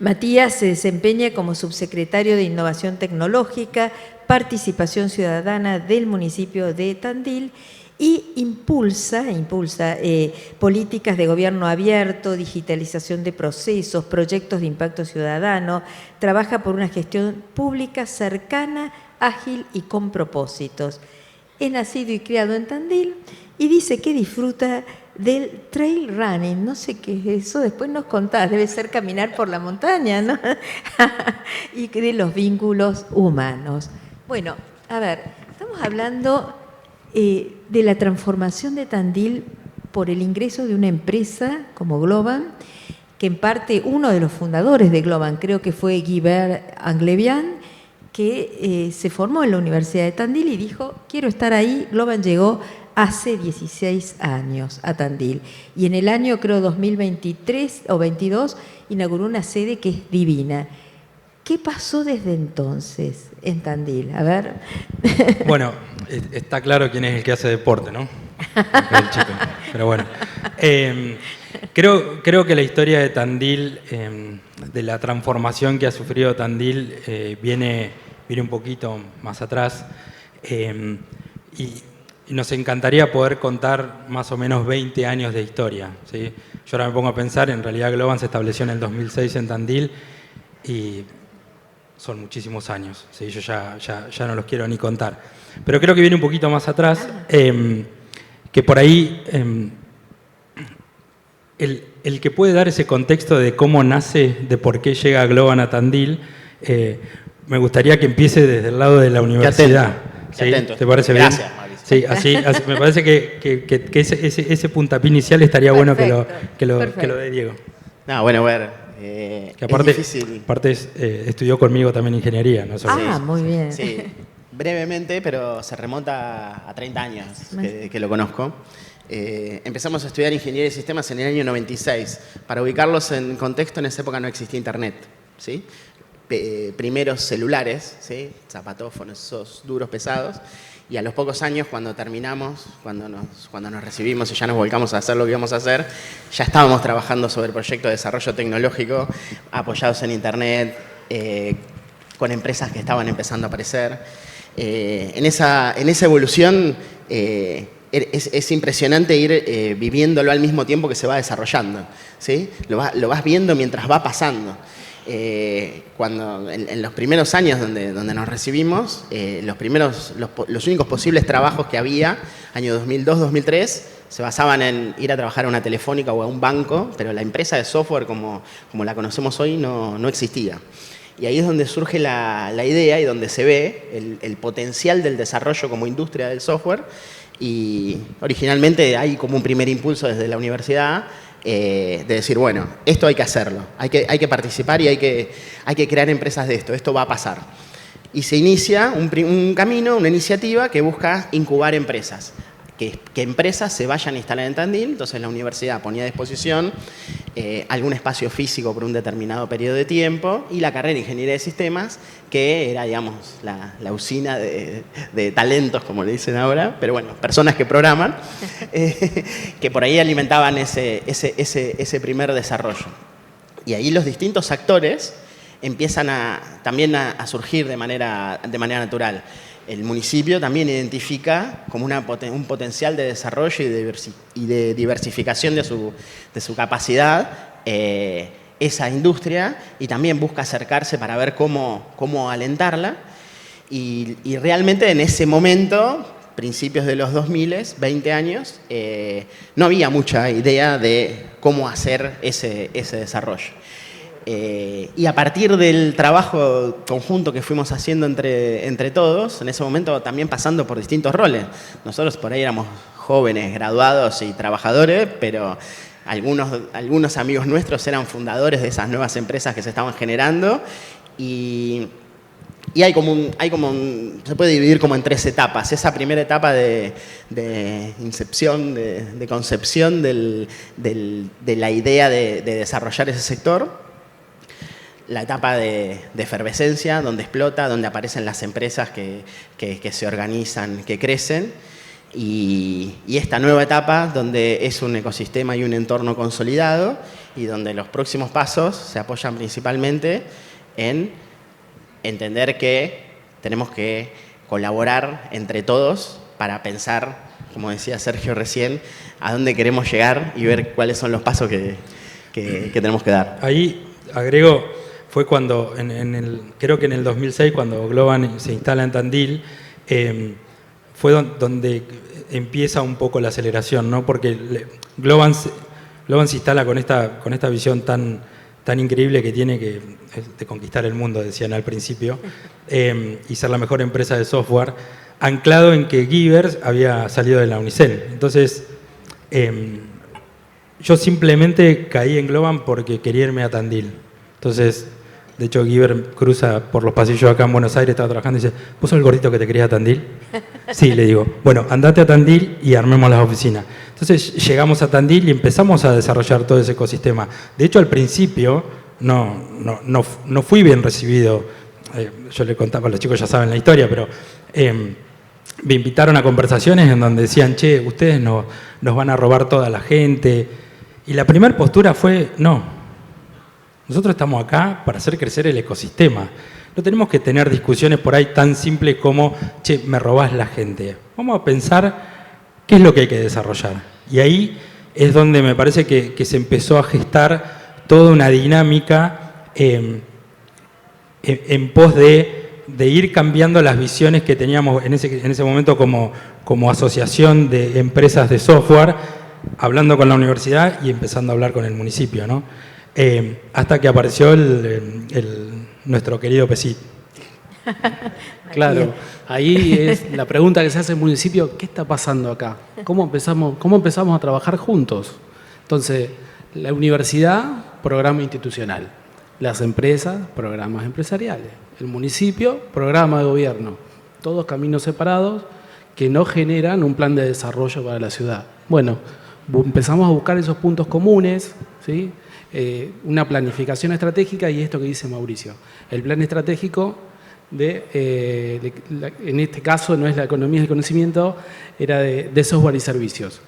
Matías se desempeña como subsecretario de Innovación Tecnológica, Participación Ciudadana del municipio de Tandil y impulsa políticas de gobierno abierto, digitalización de procesos, proyectos de impacto ciudadano, trabaja por una gestión pública cercana, ágil y con propósitos. Es nacido y criado en Tandil y dice que disfruta del trail running, no sé qué es eso, después nos contás, debe ser caminar por la montaña, ¿no? Y de los vínculos humanos. Bueno, a ver, estamos hablando de la transformación de Tandil por el ingreso de una empresa como Globan, que en parte uno de los fundadores de Globan, creo que fue Guibert Anglevian, que se formó en la Universidad de Tandil y dijo, quiero estar ahí. Globan llegó hace 16 años a Tandil y en el año, creo, 2023 o 22, inauguró una sede que es divina. ¿Qué pasó desde entonces en Tandil? A ver. Bueno, está claro quién es el que hace deporte, ¿no? El chico. Pero bueno. Creo que la historia de Tandil, de la transformación que ha sufrido Tandil, viene un poquito más atrás. Y nos encantaría poder contar más o menos 20 años de historia, ¿sí? Yo ahora me pongo a pensar, en realidad Globan se estableció en el 2006 en Tandil y son muchísimos años, ¿sí? Yo ya no los quiero ni contar. Pero creo que viene un poquito más atrás, que por ahí el que puede dar ese contexto de cómo nace, de por qué llega Globan a Tandil, me gustaría que empiece desde el lado de la universidad. Qué atento. ¿Te parece bien? Gracias, Mauricio. Sí, así me parece que ese puntapié inicial estaría bueno que lo dé Diego. No, bueno, a ver, que aparte, es difícil. Aparte estudió conmigo también ingeniería, ¿no? Muy bien. Sí, brevemente, pero se remonta a 30 años que lo conozco. Empezamos a estudiar ingeniería de sistemas en el año 96. Para ubicarlos en contexto, en esa época no existía internet, ¿sí? Primeros celulares, ¿sí? Zapatófonos, esos duros pesados. Y a los pocos años, cuando terminamos, cuando nos recibimos y ya nos volcamos a hacer lo que íbamos a hacer, ya estábamos trabajando sobre el proyecto de desarrollo tecnológico, apoyados en internet, con empresas que estaban empezando a aparecer. En esa evolución es impresionante ir viviéndolo al mismo tiempo que se va desarrollando, ¿sí? Lo vas viendo mientras va pasando. Cuando en los primeros años donde nos recibimos, los únicos posibles trabajos que había, año 2002-2003, se basaban en ir a trabajar a una telefónica o a un banco, pero la empresa de software como la conocemos hoy no existía. Y ahí es donde surge la idea y donde se ve el potencial del desarrollo como industria del software. Y originalmente hay como un primer impulso desde la universidad de decir, bueno, esto hay que hacerlo, hay que participar y hay que crear empresas de esto va a pasar. Y se inicia un camino, una iniciativa que busca incubar empresas. Que empresas se vayan a instalar en Tandil, entonces la universidad ponía a disposición algún espacio físico por un determinado periodo de tiempo y la carrera de Ingeniería de Sistemas, que era, digamos, la usina de talentos, como le dicen ahora, pero bueno, personas que programan, que por ahí alimentaban ese primer desarrollo. Y ahí los distintos actores empiezan también a surgir de manera natural. El municipio también identifica como un potencial de desarrollo y de diversificación de su capacidad esa industria y también busca acercarse para ver cómo alentarla. Y realmente en ese momento, principios de los 2000, 20 años, no había mucha idea de cómo hacer ese desarrollo. Y a partir del trabajo conjunto que fuimos haciendo entre todos, en ese momento también pasando por distintos roles. Nosotros por ahí éramos jóvenes, graduados y trabajadores, pero algunos amigos nuestros eran fundadores de esas nuevas empresas que se estaban generando y hay se puede dividir como en 3 etapas. Esa primera etapa de incepción, de concepción de la idea de desarrollar ese sector. La etapa de efervescencia, donde explota, donde aparecen las empresas que se organizan, que crecen. Y esta nueva etapa, donde es un ecosistema y un entorno consolidado y donde los próximos pasos se apoyan principalmente en entender que tenemos que colaborar entre todos para pensar, como decía Sergio recién, a dónde queremos llegar y ver cuáles son los pasos que tenemos que dar. Ahí agrego... Fue cuando, creo que en el 2006, cuando Globan se instala en Tandil, fue donde empieza un poco la aceleración, ¿no? Porque Globan se instala con esta visión tan increíble que tiene de conquistar el mundo, decían al principio, y ser la mejor empresa de software, anclado en que Givers había salido de la Unicel. Entonces, yo simplemente caí en Globan porque quería irme a Tandil. Entonces, de hecho, Giver cruza por los pasillos acá en Buenos Aires, estaba trabajando y dice, ¿vos sos el gordito que te quería a Tandil? Sí, le digo, bueno, andate a Tandil y armemos las oficinas. Entonces llegamos a Tandil y empezamos a desarrollar todo ese ecosistema. De hecho, al principio no fui bien recibido. Yo le contaba, los chicos ya saben la historia, pero me invitaron a conversaciones en donde decían, che, ustedes nos van a robar toda la gente. Y la primera postura fue, no. Nosotros estamos acá para hacer crecer el ecosistema. No tenemos que tener discusiones por ahí tan simples como, che, me robás la gente. Vamos a pensar qué es lo que hay que desarrollar. Y ahí es donde me parece que se empezó a gestar toda una dinámica en pos de ir cambiando las visiones que teníamos en ese momento como asociación de empresas de software, hablando con la universidad y empezando a hablar con el municipio, ¿no? Hasta que apareció nuestro querido PESIT. Claro, ahí es la pregunta que se hace el municipio, ¿qué está pasando acá? ¿Cómo empezamos a trabajar juntos? Entonces, la universidad, programa institucional. Las empresas, programas empresariales. El municipio, programa de gobierno. Todos caminos separados que no generan un plan de desarrollo para la ciudad. Bueno, empezamos a buscar esos puntos comunes, ¿sí? Una planificación estratégica y esto que dice Mauricio. El plan estratégico en este caso no es la economía del conocimiento, era de software y servicios.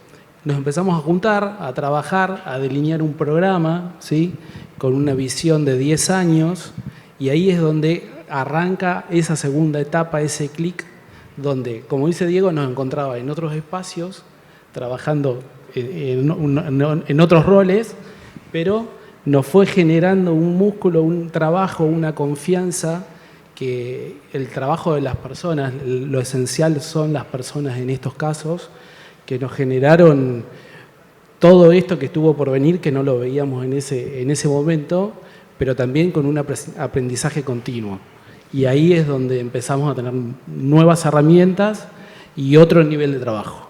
Nos empezamos a juntar, a trabajar, a delinear un programa, ¿sí? Con una visión de 10 años y ahí es donde arranca esa segunda etapa, ese clic donde, como dice Diego, nos encontraba en otros espacios, trabajando en otros roles, pero nos fue generando un músculo, un trabajo, una confianza, que el trabajo de las personas, lo esencial son las personas en estos casos, que nos generaron todo esto que estuvo por venir, que no lo veíamos en ese momento, pero también con un aprendizaje continuo. Y ahí es donde empezamos a tener nuevas herramientas y otro nivel de trabajo.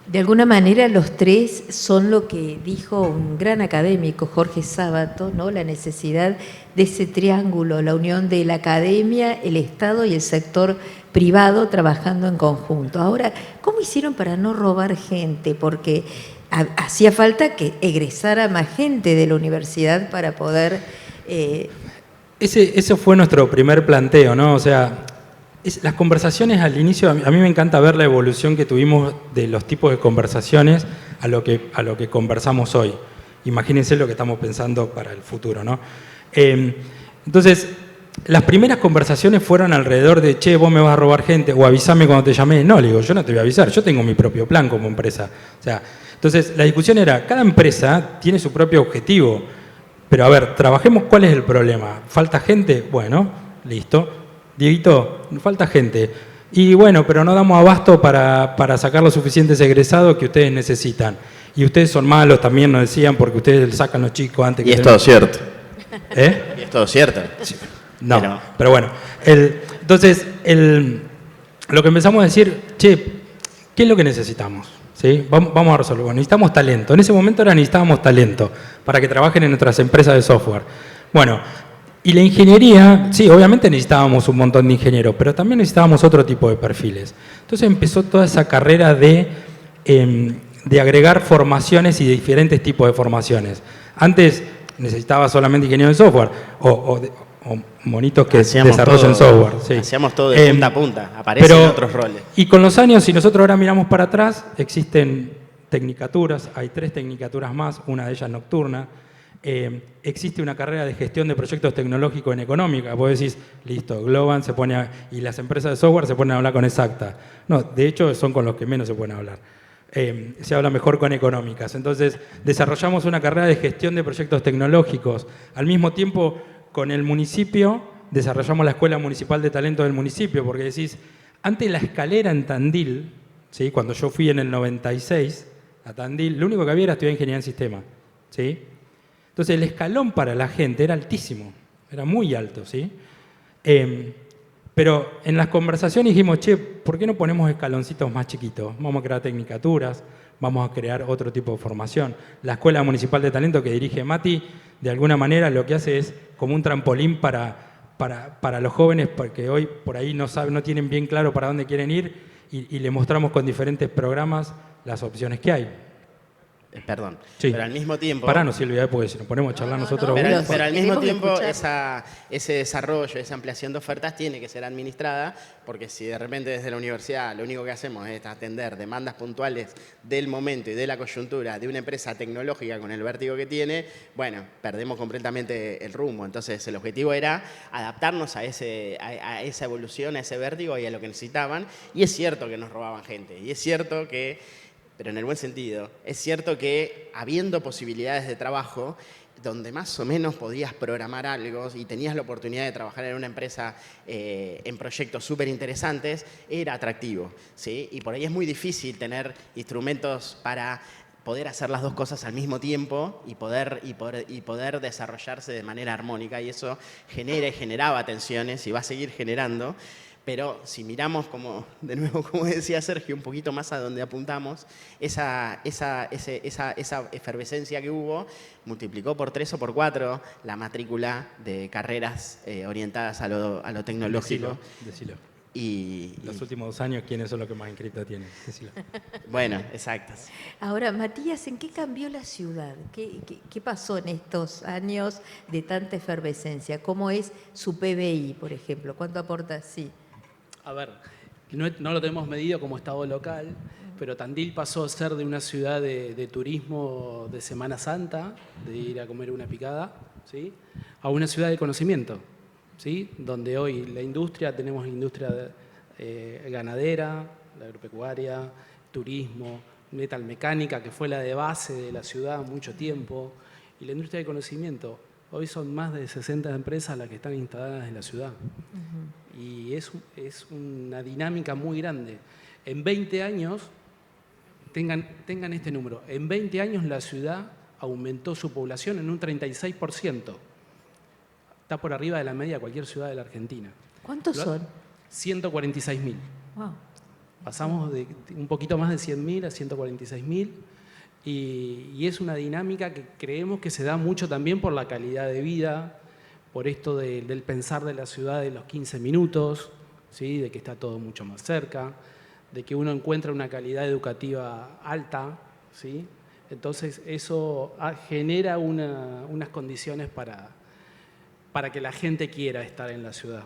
De alguna manera los tres son lo que dijo un gran académico, Jorge Sábato, ¿no? La necesidad de ese triángulo, la unión de la academia, el Estado y el sector privado trabajando en conjunto. Ahora, ¿cómo hicieron para no robar gente? Porque hacía falta que egresara más gente de la universidad para poder... Ese fue nuestro primer planteo, ¿no? O sea, las conversaciones al inicio, a mí me encanta ver la evolución que tuvimos de los tipos de conversaciones a lo que conversamos hoy. Imagínense lo que estamos pensando para el futuro, ¿no? Entonces, las primeras conversaciones fueron alrededor de, che, vos me vas a robar gente, o avísame cuando te llamé. No, le digo, yo no te voy a avisar, yo tengo mi propio plan como empresa. O sea, entonces, la discusión era, cada empresa tiene su propio objetivo, pero a ver, trabajemos, ¿cuál es el problema? ¿Falta gente? Bueno, listo. Dieguito, falta gente. Y bueno, pero no damos abasto para sacar los suficientes egresados que ustedes necesitan. Y ustedes son malos, también nos decían, porque ustedes sacan los chicos antes que... Y es todo cierto. ¿Eh? Y es todo cierto. Sí. No, pero bueno. Entonces, lo que empezamos a decir, che, ¿qué es lo que necesitamos? ¿Sí? Vamos a resolver. Bueno, necesitamos talento. En ese momento necesitábamos talento para que trabajen en nuestras empresas de software. Bueno, y la ingeniería, sí, obviamente necesitábamos un montón de ingenieros, pero también necesitábamos otro tipo de perfiles. Entonces empezó toda esa carrera de agregar formaciones y de diferentes tipos de formaciones. Antes necesitaba solamente ingenieros de software o monitos que desarrollen software. Sí. Hacíamos todo de punta a punta, aparecen otros roles. Y con los años, si nosotros ahora miramos para atrás, existen tecnicaturas, hay 3 tecnicaturas más, una de ellas nocturna. Existe una carrera de gestión de proyectos tecnológicos en económica. Vos decís, listo, Globan se pone y las empresas de software se ponen a hablar con Exacta. No, de hecho son con los que menos se pueden hablar. Se habla mejor con económicas. Entonces, desarrollamos una carrera de gestión de proyectos tecnológicos. Al mismo tiempo, con el municipio, desarrollamos la Escuela Municipal de Talento del municipio, porque decís, antes la escalera en Tandil, ¿sí? Cuando yo fui en el 96 a Tandil, lo único que había era estudiar ingeniería en sistema, ¿sí? Entonces el escalón para la gente era altísimo, era muy alto, ¿sí? Pero en las conversaciones dijimos, che, ¿por qué no ponemos escaloncitos más chiquitos? Vamos a crear tecnicaturas, vamos a crear otro tipo de formación. La Escuela Municipal de Talento que dirige Mati, de alguna manera lo que hace es como un trampolín para los jóvenes, porque hoy por ahí no tienen bien claro para dónde quieren ir y le mostramos con diferentes programas las opciones que hay. Perdón, sí. Pero al mismo tiempo... Paranos, Silvia, porque si nos ponemos a charlar nosotros... Pero al mismo tiempo ese desarrollo, esa ampliación de ofertas tiene que ser administrada, porque si de repente desde la universidad lo único que hacemos es atender demandas puntuales del momento y de la coyuntura de una empresa tecnológica con el vértigo que tiene, bueno, perdemos completamente el rumbo. Entonces el objetivo era adaptarnos a esa evolución, a ese vértigo y a lo que necesitaban. Y es cierto que nos robaban gente, y es cierto que... Pero en el buen sentido, es cierto que habiendo posibilidades de trabajo, donde más o menos podías programar algo y tenías la oportunidad de trabajar en una empresa en proyectos súper interesantes, era atractivo, ¿sí? Y por ahí es muy difícil tener instrumentos para poder hacer las dos cosas al mismo tiempo y poder desarrollarse de manera armónica, y eso genera y generaba tensiones y va a seguir generando. Pero si miramos, de nuevo, como decía Sergio, un poquito más a donde apuntamos, esa efervescencia que hubo multiplicó por 3 o por 4 la matrícula de carreras orientadas a lo tecnológico. Decilo. Y los últimos 2 años, ¿quiénes son los que más inscritos tienen? Decilo. Bueno, exacto. Ahora, Matías, ¿en qué cambió la ciudad? ¿Qué pasó en estos años de tanta efervescencia? ¿Cómo es su PBI, por ejemplo? ¿Cuánto aporta? Sí. A ver, no lo tenemos medido como Estado local, pero Tandil pasó a ser de una ciudad de turismo de Semana Santa, de ir a comer una picada, ¿sí? A una ciudad de conocimiento, ¿sí? Donde hoy tenemos industria ganadera, la agropecuaria, turismo, metalmecánica, que fue la de base de la ciudad mucho tiempo, y la industria del conocimiento. Hoy son más de 60 empresas las que están instaladas en la ciudad. Y es una dinámica muy grande. En 20 años, tengan este número, en 20 años la ciudad aumentó su población en un 36%. Está por arriba de la media de cualquier ciudad de la Argentina. ¿Cuántos son? 146.000. Wow. Pasamos de un poquito más de 100.000 a 146.000. Y es una dinámica que creemos que se da mucho también por la calidad de vida, por esto del pensar de la ciudad de los 15 minutos, ¿sí? De que está todo mucho más cerca, de que uno encuentra una calidad educativa alta, ¿sí? Entonces eso genera unas condiciones para que la gente quiera estar en la ciudad.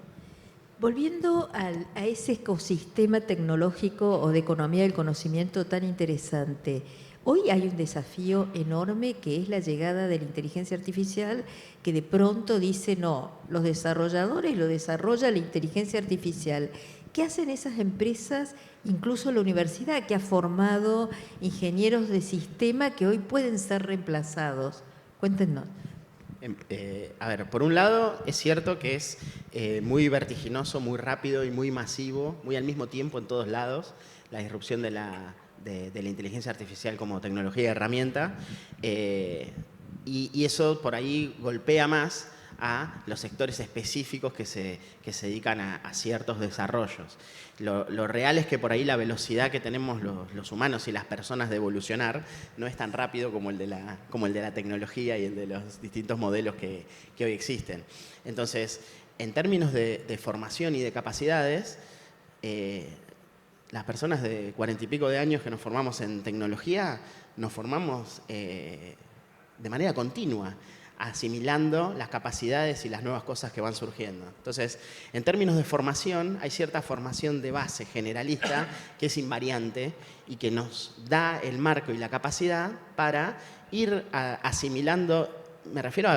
Volviendo a ese ecosistema tecnológico o de economía del conocimiento tan interesante, hoy hay un desafío enorme que es la llegada de la inteligencia artificial, que de pronto dice, no, los desarrolladores lo desarrolla la inteligencia artificial. ¿Qué hacen esas empresas, incluso la universidad, que ha formado ingenieros de sistema que hoy pueden ser reemplazados? Cuéntenos. A ver, por un lado es cierto que es muy vertiginoso, muy rápido y muy masivo, muy al mismo tiempo en todos lados, la disrupción de la inteligencia artificial como tecnología y herramienta, y eso por ahí golpea más a los sectores específicos que se dedican a ciertos desarrollos. Lo real es que por ahí la velocidad que tenemos los humanos y las personas de evolucionar no es tan rápido como el de la tecnología y el de los distintos modelos que hoy existen. Entonces, en términos de formación y de capacidades, las personas de 40 y pico de años que nos formamos en tecnología, nos formamos de manera continua, asimilando las capacidades y las nuevas cosas que van surgiendo. Entonces, en términos de formación, hay cierta formación de base generalista que es invariante y que nos da el marco y la capacidad para ir asimilando, me refiero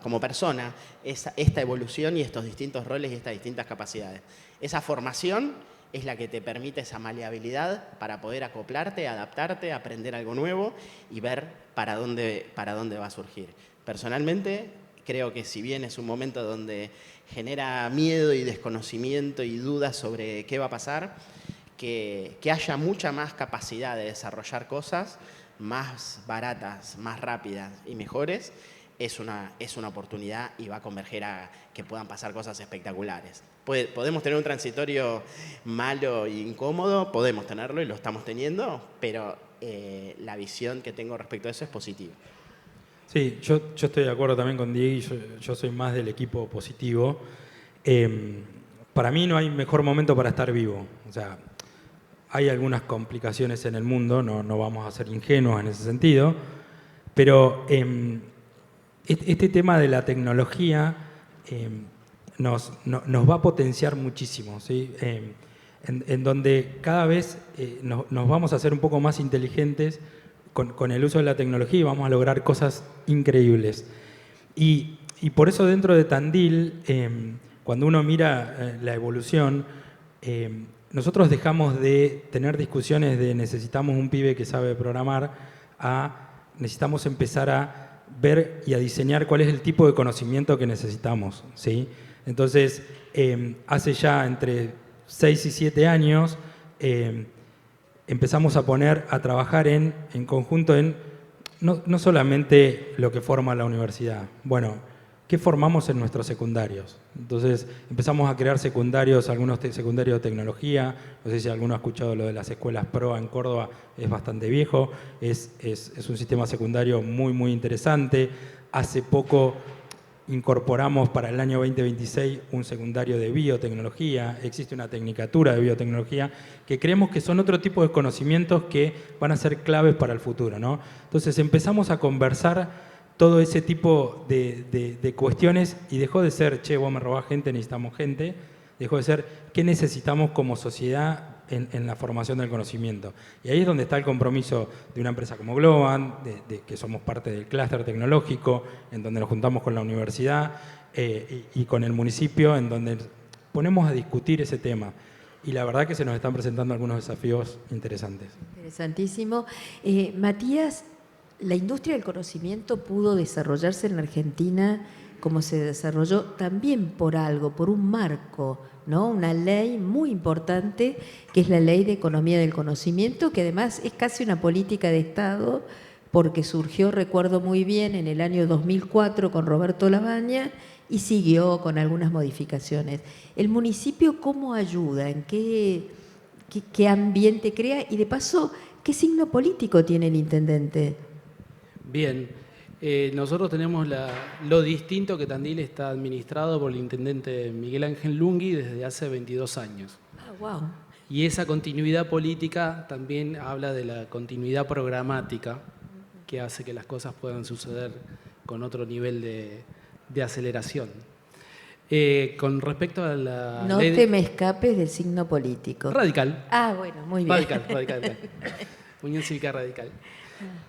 como persona, esta evolución y estos distintos roles y estas distintas capacidades. Esa formación es la que te permite esa maleabilidad para poder acoplarte, adaptarte, aprender algo nuevo y ver para dónde va a surgir. Personalmente, creo que si bien es un momento donde genera miedo y desconocimiento y dudas sobre qué va a pasar, que haya mucha más capacidad de desarrollar cosas más baratas, más rápidas y mejores, es una oportunidad y va a converger a que puedan pasar cosas espectaculares. ¿Podemos tener un transitorio malo e incómodo? Podemos tenerlo y lo estamos teniendo, pero la visión que tengo respecto a eso es positiva. Sí, yo estoy de acuerdo también con Diego y yo soy más del equipo positivo. Para mí no hay mejor momento para estar vivo. O sea, hay algunas complicaciones en el mundo, no vamos a ser ingenuos en ese sentido, pero este tema de la tecnología nos va a potenciar muchísimo, ¿sí? En donde cada vez nos vamos a hacer un poco más inteligentes con el uso de la tecnología y vamos a lograr cosas increíbles. Y por eso dentro de Tandil, cuando uno mira la evolución, nosotros dejamos de tener discusiones de necesitamos un pibe que sabe programar a necesitamos empezar a ver y a diseñar cuál es el tipo de conocimiento que necesitamos, ¿sí? Entonces, hace ya entre 6 y 7 años, empezamos a trabajar en conjunto en no solamente lo que forma la universidad, bueno, ¿qué formamos en nuestros secundarios? Entonces empezamos a crear secundarios, algunos secundarios de tecnología, no sé si alguno ha escuchado lo de las escuelas PRO en Córdoba, es bastante viejo, es un sistema secundario muy, muy interesante. Hace poco incorporamos para el año 2026 un secundario de biotecnología, existe una tecnicatura de biotecnología que creemos que son otro tipo de conocimientos que van a ser claves para el futuro, ¿no? Entonces empezamos a conversar todo ese tipo de cuestiones y dejó de ser, che, vos me robás gente, necesitamos gente, dejó de ser, ¿qué necesitamos como sociedad en la formación del conocimiento? Y ahí es donde está el compromiso de una empresa como Globant, de que somos parte del clúster tecnológico, en donde nos juntamos con la universidad y con el municipio, en donde ponemos a discutir ese tema. y la verdad que se nos están presentando algunos desafíos interesantes. Interesantísimo. Matías, la industria del conocimiento pudo desarrollarse en la Argentina como se desarrolló también por algo, por un marco, ¿no? Una ley muy importante que es la Ley de Economía del Conocimiento, que además es casi una política de Estado porque surgió, recuerdo muy bien, en el año 2004 con Roberto Labaña y siguió con algunas modificaciones. ¿El municipio cómo ayuda? ¿En qué ambiente crea? Y de paso, ¿qué signo político tiene el intendente? Bien, nosotros tenemos lo distinto que Tandil está administrado por el intendente Miguel Ángel Lungui desde hace 22 años. Ah, wow. Y esa continuidad política también habla de la continuidad programática que hace que las cosas puedan suceder con otro nivel de aceleración. Con respecto a la No ley te me escapes del signo político. Radical. Ah, bueno, muy bien. Radical. Unión Cívica Radical.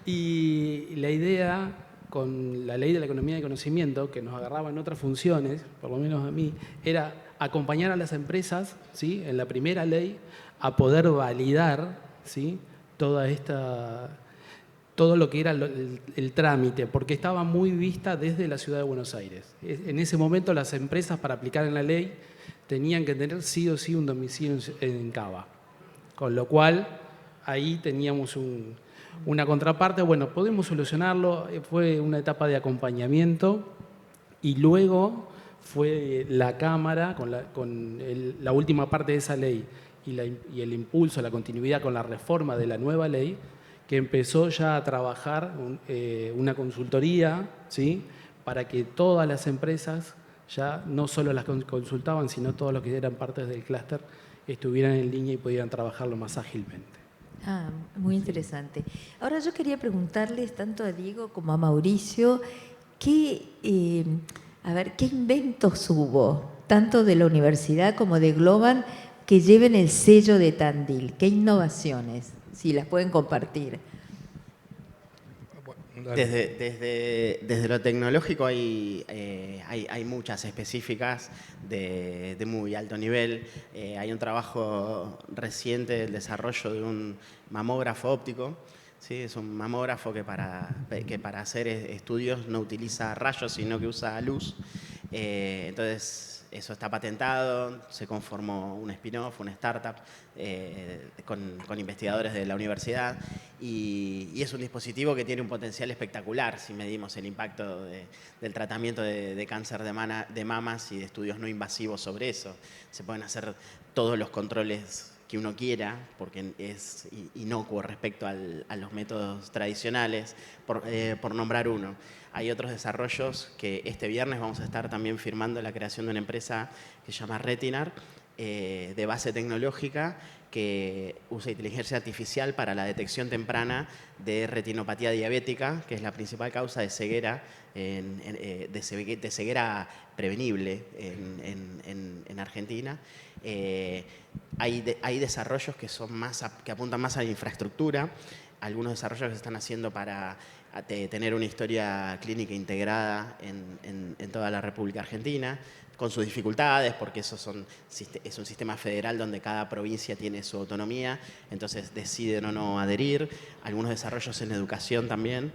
Y la idea con la ley de la economía del conocimiento, que nos agarraba en otras funciones, por lo menos a mí, era acompañar a las empresas, ¿sí?, en la primera ley, a poder validar, ¿sí?, todo lo que era el trámite, porque estaba muy vista desde la ciudad de Buenos Aires. En ese momento las empresas, para aplicar en la ley, tenían que tener sí o sí un domicilio en Cava. Con lo cual, ahí teníamos una contraparte. Bueno, podemos solucionarlo. Fue una etapa de acompañamiento y luego fue la Cámara, con la última parte de esa ley y el impulso, la continuidad con la reforma de la nueva ley, que empezó ya a trabajar una consultoría, ¿sí?, para que todas las empresas, ya no solo las consultaban, sino todos los que eran partes del clúster, estuvieran en línea y pudieran trabajarlo más ágilmente. Ah, muy interesante. Ahora yo quería preguntarles tanto a Diego como a Mauricio, ¿qué inventos hubo, tanto de la universidad como de Globan, que lleven el sello de Tandil? ¿Qué innovaciones? Si las pueden compartir. Desde lo tecnológico hay muchas específicas de muy alto nivel. Hay un trabajo reciente del desarrollo de un mamógrafo óptico. ¿Sí? Es un mamógrafo que para hacer estudios no utiliza rayos, sino que usa luz. Entonces, eso está patentado, se conformó un spin-off, una startup con investigadores de la universidad y es un dispositivo que tiene un potencial espectacular si medimos el impacto del tratamiento de cáncer de mamas y de estudios no invasivos sobre eso. Se pueden hacer todos los controles que uno quiera, porque es inocuo respecto a los métodos tradicionales, por nombrar uno. Hay otros desarrollos que este viernes vamos a estar también firmando la creación de una empresa que se llama Retinar, de base tecnológica, que usa inteligencia artificial para la detección temprana de retinopatía diabética, que es la principal causa de ceguera, de ceguera prevenible en Argentina. Hay desarrollos que apuntan más a la infraestructura, algunos desarrollos que se están haciendo para tener una historia clínica integrada en toda la República Argentina, con sus dificultades, porque es un sistema federal donde cada provincia tiene su autonomía, entonces deciden o no adherir. Algunos desarrollos en educación también,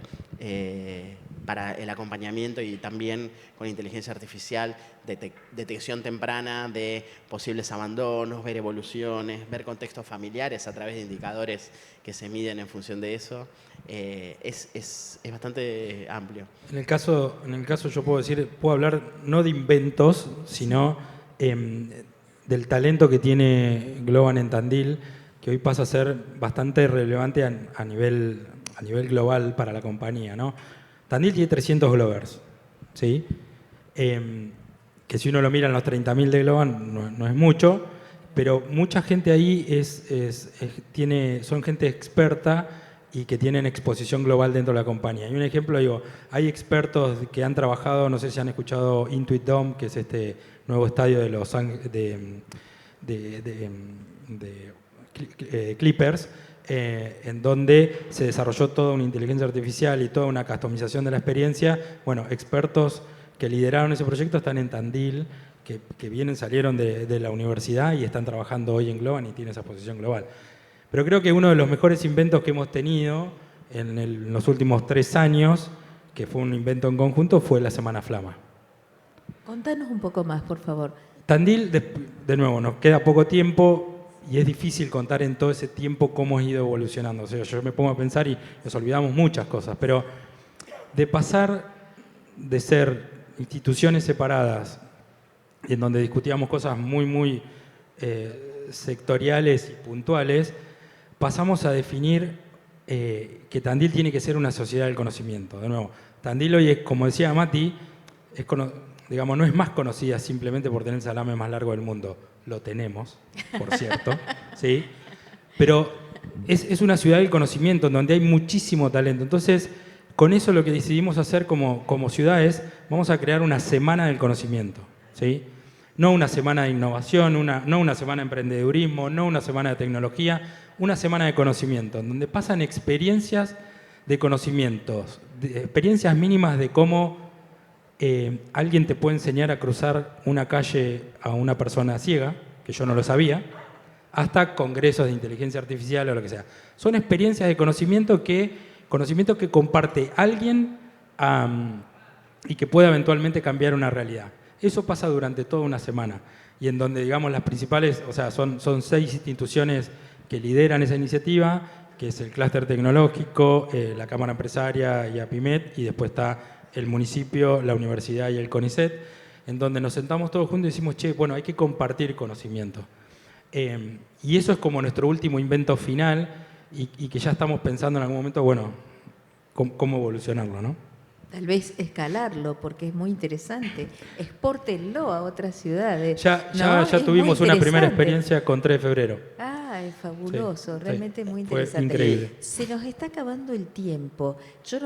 para el acompañamiento y también con inteligencia artificial, detección temprana de posibles abandonos, ver evoluciones, ver contextos familiares a través de indicadores que se miden en función de eso. Es bastante amplio. En el caso yo puedo hablar no de inventos, sino del talento que tiene Globan en Tandil, que hoy pasa a ser bastante relevante a nivel global para la compañía, ¿no? Tandil tiene 300 Glovers, ¿sí? Que si uno lo mira en los 30.000 de Globan no es mucho, pero mucha gente ahí son gente experta y que tienen exposición global dentro de la compañía. Y un ejemplo, hay expertos que han trabajado, no sé si han escuchado Intuit Dome, que es este nuevo estadio de Los Ángeles, de Clippers, en donde se desarrolló toda una inteligencia artificial y toda una customización de la experiencia. Bueno, expertos que lideraron ese proyecto están en Tandil salieron de la universidad y están trabajando hoy en Globan y tienen esa posición global. Pero creo que uno de los mejores inventos que hemos tenido en los últimos 3 años, que fue un invento en conjunto, fue la Semana Flama. Contanos un poco más, por favor. Tandil, de nuevo, nos queda poco tiempo y es difícil contar en todo ese tiempo cómo ha ido evolucionando. O sea, yo me pongo a pensar y nos olvidamos muchas cosas, pero de pasar de ser instituciones separadas, en donde discutíamos cosas muy sectoriales y puntuales, pasamos a definir que Tandil tiene que ser una sociedad del conocimiento. De nuevo, Tandil hoy, como decía Mati, digamos, no es más conocida simplemente por tener el salame más largo del mundo. Lo tenemos, por cierto, ¿sí? Pero es una ciudad del conocimiento en donde hay muchísimo talento. Entonces, con eso lo que decidimos hacer como ciudad es, vamos a crear una semana del conocimiento, ¿sí? No una semana de innovación, no una semana de emprendedurismo, no una semana de tecnología, una semana de conocimiento, en donde pasan experiencias de conocimientos, experiencias mínimas de cómo alguien te puede enseñar a cruzar una calle a una persona ciega, que yo no lo sabía, hasta congresos de inteligencia artificial o lo que sea. Son experiencias de conocimiento que comparte alguien y que puede eventualmente cambiar una realidad. Eso pasa durante toda una semana y en donde, digamos, las principales, o sea, son 6 instituciones que lideran esa iniciativa, que es el clúster tecnológico, la Cámara Empresaria y APIMED, y después está el municipio, la universidad y el CONICET, en donde nos sentamos todos juntos y decimos, che, bueno, hay que compartir conocimiento. Y eso es como nuestro último invento final y que ya estamos pensando en algún momento, bueno, cómo evolucionarlo, ¿no? Tal vez escalarlo, porque es muy interesante. Expórtenlo a otras ciudades. Ya tuvimos una primera experiencia con 3 de febrero. Ah, es fabuloso, Sí, realmente sí. muy Fue interesante. increíble. Se nos está acabando el tiempo. Yo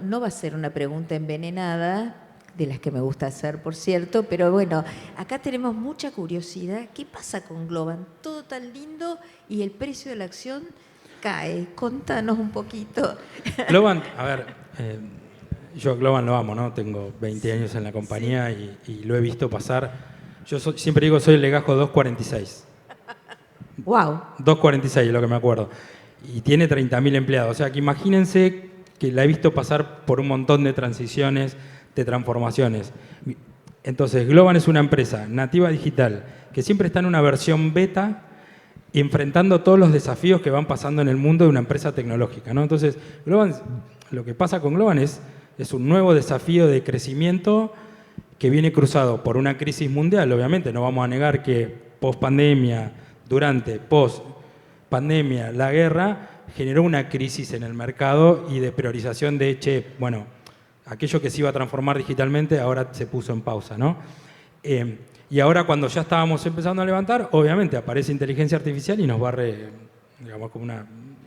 no va a ser una pregunta envenenada, de las que me gusta hacer, por cierto, pero bueno, acá tenemos mucha curiosidad. ¿Qué pasa con Globan? Todo tan lindo y el precio de la acción cae. Contanos un poquito. Globan, a ver, yo a Globan lo amo, ¿no? Tengo 20 años en la compañía y lo he visto pasar. Yo siempre digo, soy el legajo 246. ¡Wow! 246 es lo que me acuerdo. Y tiene 30.000 empleados. O sea, que imagínense que la he visto pasar por un montón de transiciones, de transformaciones. Entonces, Globan es una empresa nativa digital que siempre está en una versión beta enfrentando todos los desafíos que van pasando en el mundo de una empresa tecnológica, ¿no? Entonces, Globan, lo que pasa con Globan es un nuevo desafío de crecimiento que viene cruzado por una crisis mundial. Obviamente, no vamos a negar que post-pandemia, durante, post-pandemia, la guerra generó una crisis en el mercado y de priorización de, bueno, aquello que se iba a transformar digitalmente ahora se puso en pausa, ¿no? Y ahora cuando ya estábamos empezando a levantar, obviamente aparece inteligencia artificial y nos barre, digamos, como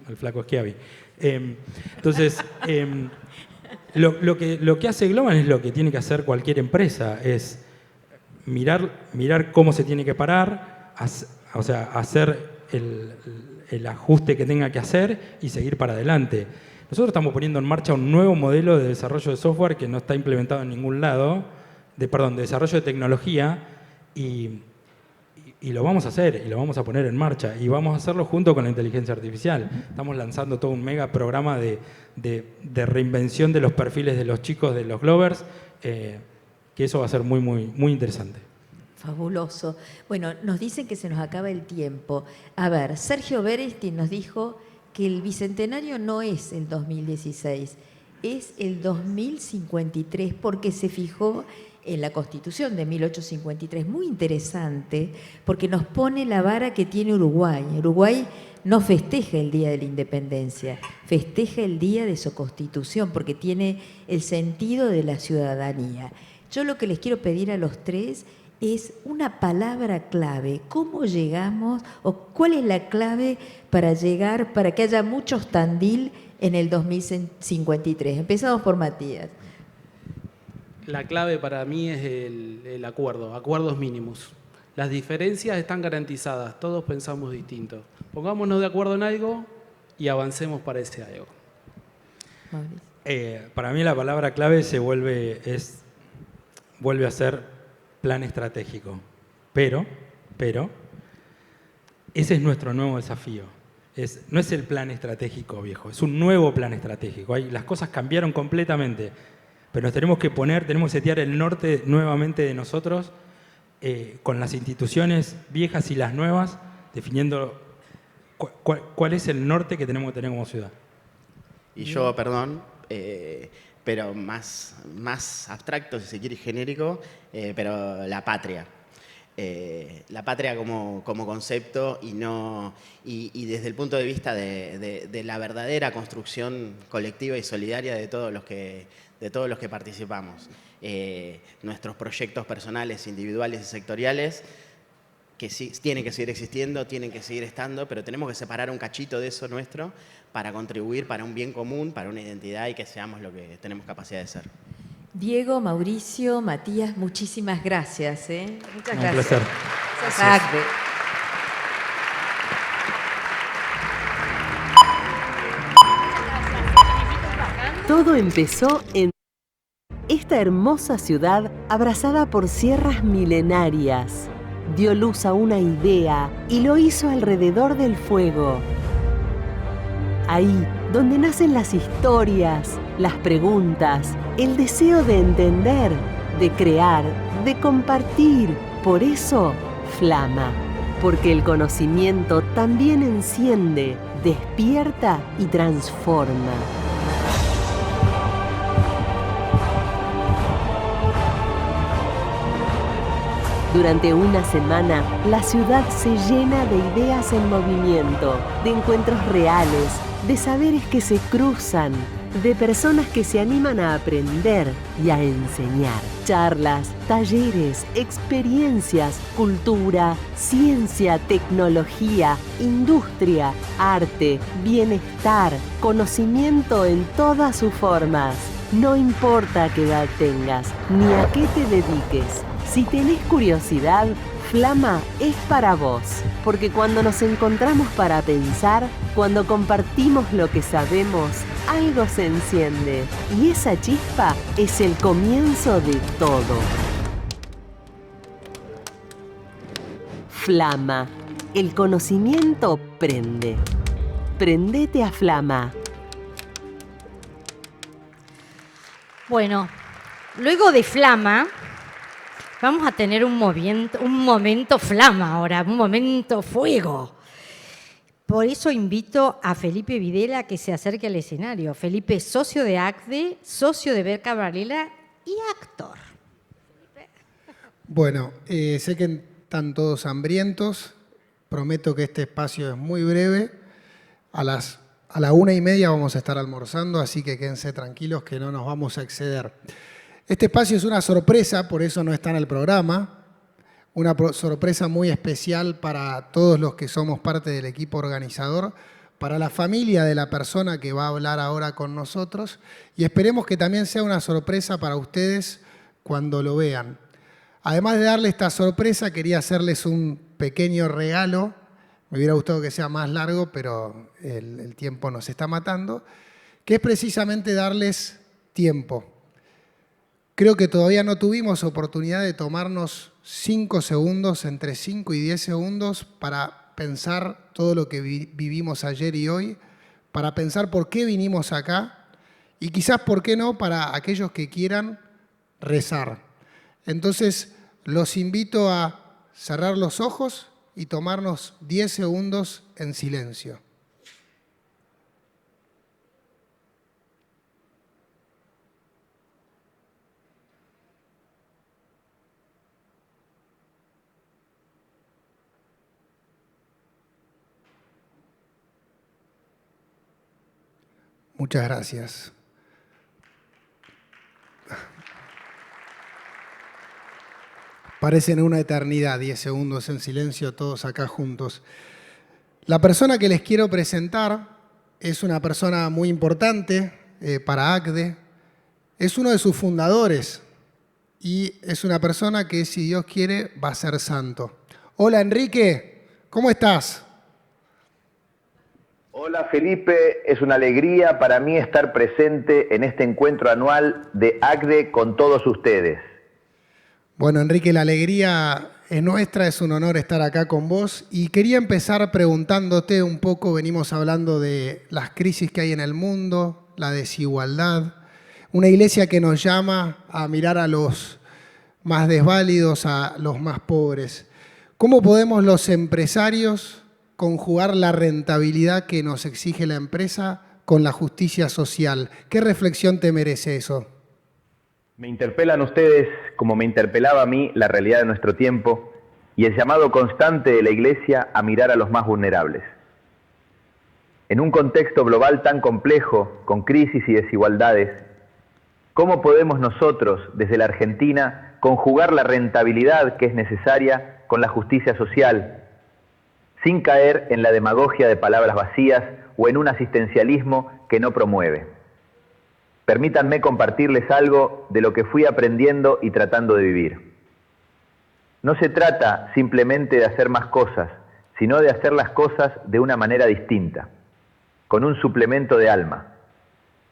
el flaco Schiavi. Entonces, lo que hace Globan es lo que tiene que hacer cualquier empresa, es mirar cómo se tiene que parar, o sea, hacer el ajuste que tenga que hacer y seguir para adelante. Nosotros estamos poniendo en marcha un nuevo modelo de desarrollo de software que no está implementado en ningún lado, de desarrollo de tecnología, y lo vamos a hacer, y lo vamos a poner en marcha, y vamos a hacerlo junto con la inteligencia artificial. Estamos lanzando todo un mega programa de reinvención de los perfiles de los chicos, de los Glovers, que eso va a ser muy interesante. Fabuloso. Bueno, nos dicen que se nos acaba el tiempo. A ver, Sergio Berestin nos dijo que el bicentenario no es el 2016, es el 2053, porque se fijó en la Constitución de 1853. Muy interesante, porque nos pone la vara que tiene Uruguay. Uruguay no festeja el Día de la Independencia, festeja el día de su Constitución, porque tiene el sentido de la ciudadanía. Yo lo que les quiero pedir a los tres es una palabra clave. ¿Cómo llegamos o cuál es la clave para llegar, para que haya muchos Tandil en el 2053? Empezamos por Matías. La clave para mí es el acuerdo, acuerdos mínimos. Las diferencias están garantizadas, todos pensamos distinto. Pongámonos de acuerdo en algo y avancemos para ese algo. Para mí la palabra clave vuelve a ser plan estratégico. Pero, ese es nuestro nuevo desafío. No es el plan estratégico viejo, es un nuevo plan estratégico. Las cosas cambiaron completamente, pero nos tenemos que tenemos que setear el norte nuevamente de nosotros, con las instituciones viejas y las nuevas, definiendo cuál es el norte que tenemos que tener como ciudad. Y yo, perdón, pero más abstracto, si se quiere, genérico, pero la patria. La patria como concepto y desde el punto de vista de la verdadera construcción colectiva y solidaria de todos los que participamos. Nuestros proyectos personales, individuales y sectoriales, que sí, tienen que seguir existiendo, tienen que seguir estando, pero tenemos que separar un cachito de eso nuestro para contribuir para un bien común, para una identidad y que seamos lo que tenemos capacidad de ser. Diego, Mauricio, Matías, muchísimas gracias. Muchas gracias. Un placer. Gracias. Todo empezó en esta hermosa ciudad abrazada por sierras milenarias. Dio luz a una idea y lo hizo alrededor del fuego. Ahí, donde nacen las historias, las preguntas, el deseo de entender, de crear, de compartir. Por eso, Flama. Porque el conocimiento también enciende, despierta y transforma. Durante una semana, la ciudad se llena de ideas en movimiento, de encuentros reales, de saberes que se cruzan, de personas que se animan a aprender y a enseñar. Charlas, talleres, experiencias, cultura, ciencia, tecnología, industria, arte, bienestar, conocimiento en todas sus formas. No importa qué edad tengas, ni a qué te dediques. Si tenés curiosidad, Flama es para vos, porque cuando nos encontramos para pensar, cuando compartimos lo que sabemos, algo se enciende y esa chispa es el comienzo de todo. Flama, el conocimiento prende. Prendete a Flama. Bueno, luego de Flama, vamos a tener un momento Flama ahora, un momento fuego. Por eso invito a Felipe Videla que se acerque al escenario. Felipe es socio de ACDE, socio de Berca Varela y actor. Bueno, sé que están todos hambrientos. Prometo que este espacio es muy breve. A la 1:30 vamos a estar almorzando, así que quédense tranquilos que no nos vamos a exceder. Este espacio es una sorpresa, por eso no está en el programa. Una sorpresa muy especial para todos los que somos parte del equipo organizador, para la familia de la persona que va a hablar ahora con nosotros y esperemos que también sea una sorpresa para ustedes cuando lo vean. Además de darle esta sorpresa, quería hacerles un pequeño regalo. Me hubiera gustado que sea más largo, pero el tiempo nos está matando, que es precisamente darles tiempo. Creo que todavía no tuvimos oportunidad de tomarnos 5 segundos, entre 5 y 10 segundos, para pensar todo lo que vivimos ayer y hoy, para pensar por qué vinimos acá y quizás, por qué no, para aquellos que quieran rezar. Entonces, los invito a cerrar los ojos y tomarnos 10 segundos en silencio. Muchas gracias. Parecen una eternidad, 10 segundos en silencio, todos acá juntos. La persona que les quiero presentar es una persona muy importante para ACDE. Es uno de sus fundadores y es una persona que, si Dios quiere, va a ser santo. Hola, Enrique, ¿cómo estás? Hola Felipe, es una alegría para mí estar presente en este encuentro anual de ACDE con todos ustedes. Bueno, Enrique, la alegría es nuestra, es un honor estar acá con vos. Y quería empezar preguntándote un poco, venimos hablando de las crisis que hay en el mundo, la desigualdad, una iglesia que nos llama a mirar a los más desválidos, a los más pobres. ¿Cómo podemos los empresarios conjugar la rentabilidad que nos exige la empresa con la justicia social? ¿Qué reflexión te merece eso? Me interpelan ustedes, como me interpelaba a mí, la realidad de nuestro tiempo y el llamado constante de la Iglesia a mirar a los más vulnerables. En un contexto global tan complejo, con crisis y desigualdades, ¿cómo podemos nosotros, desde la Argentina, conjugar la rentabilidad que es necesaria con la justicia social, sin caer en la demagogia de palabras vacías o en un asistencialismo que no promueve? Permítanme compartirles algo de lo que fui aprendiendo y tratando de vivir. No se trata simplemente de hacer más cosas, sino de hacer las cosas de una manera distinta, con un suplemento de alma.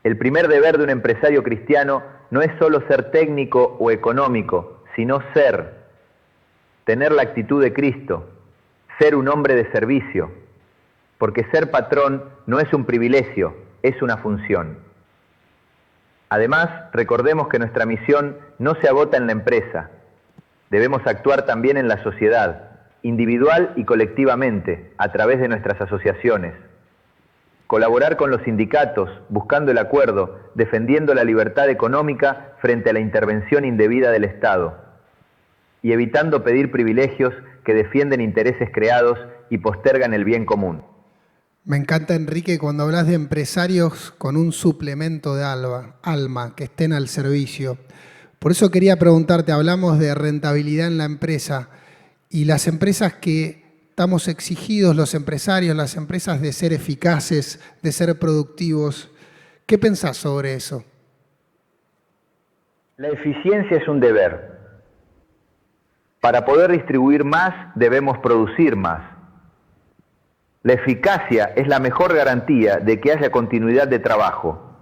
El primer deber de un empresario cristiano no es solo ser técnico o económico, sino tener la actitud de Cristo, ser un hombre de servicio, porque ser patrón no es un privilegio, es una función. Además, recordemos que nuestra misión no se agota en la empresa. Debemos actuar también en la sociedad, individual y colectivamente, a través de nuestras asociaciones. Colaborar con los sindicatos, buscando el acuerdo, defendiendo la libertad económica frente a la intervención indebida del Estado y evitando pedir privilegios que defienden intereses creados y postergan el bien común. Me encanta, Enrique, cuando hablas de empresarios con un suplemento de alma, que estén al servicio. Por eso quería preguntarte, hablamos de rentabilidad en la empresa y las empresas que estamos exigidos, los empresarios, las empresas de ser eficaces, de ser productivos. ¿Qué pensás sobre eso? La eficiencia es un deber. Para poder distribuir más, debemos producir más. La eficacia es la mejor garantía de que haya continuidad de trabajo.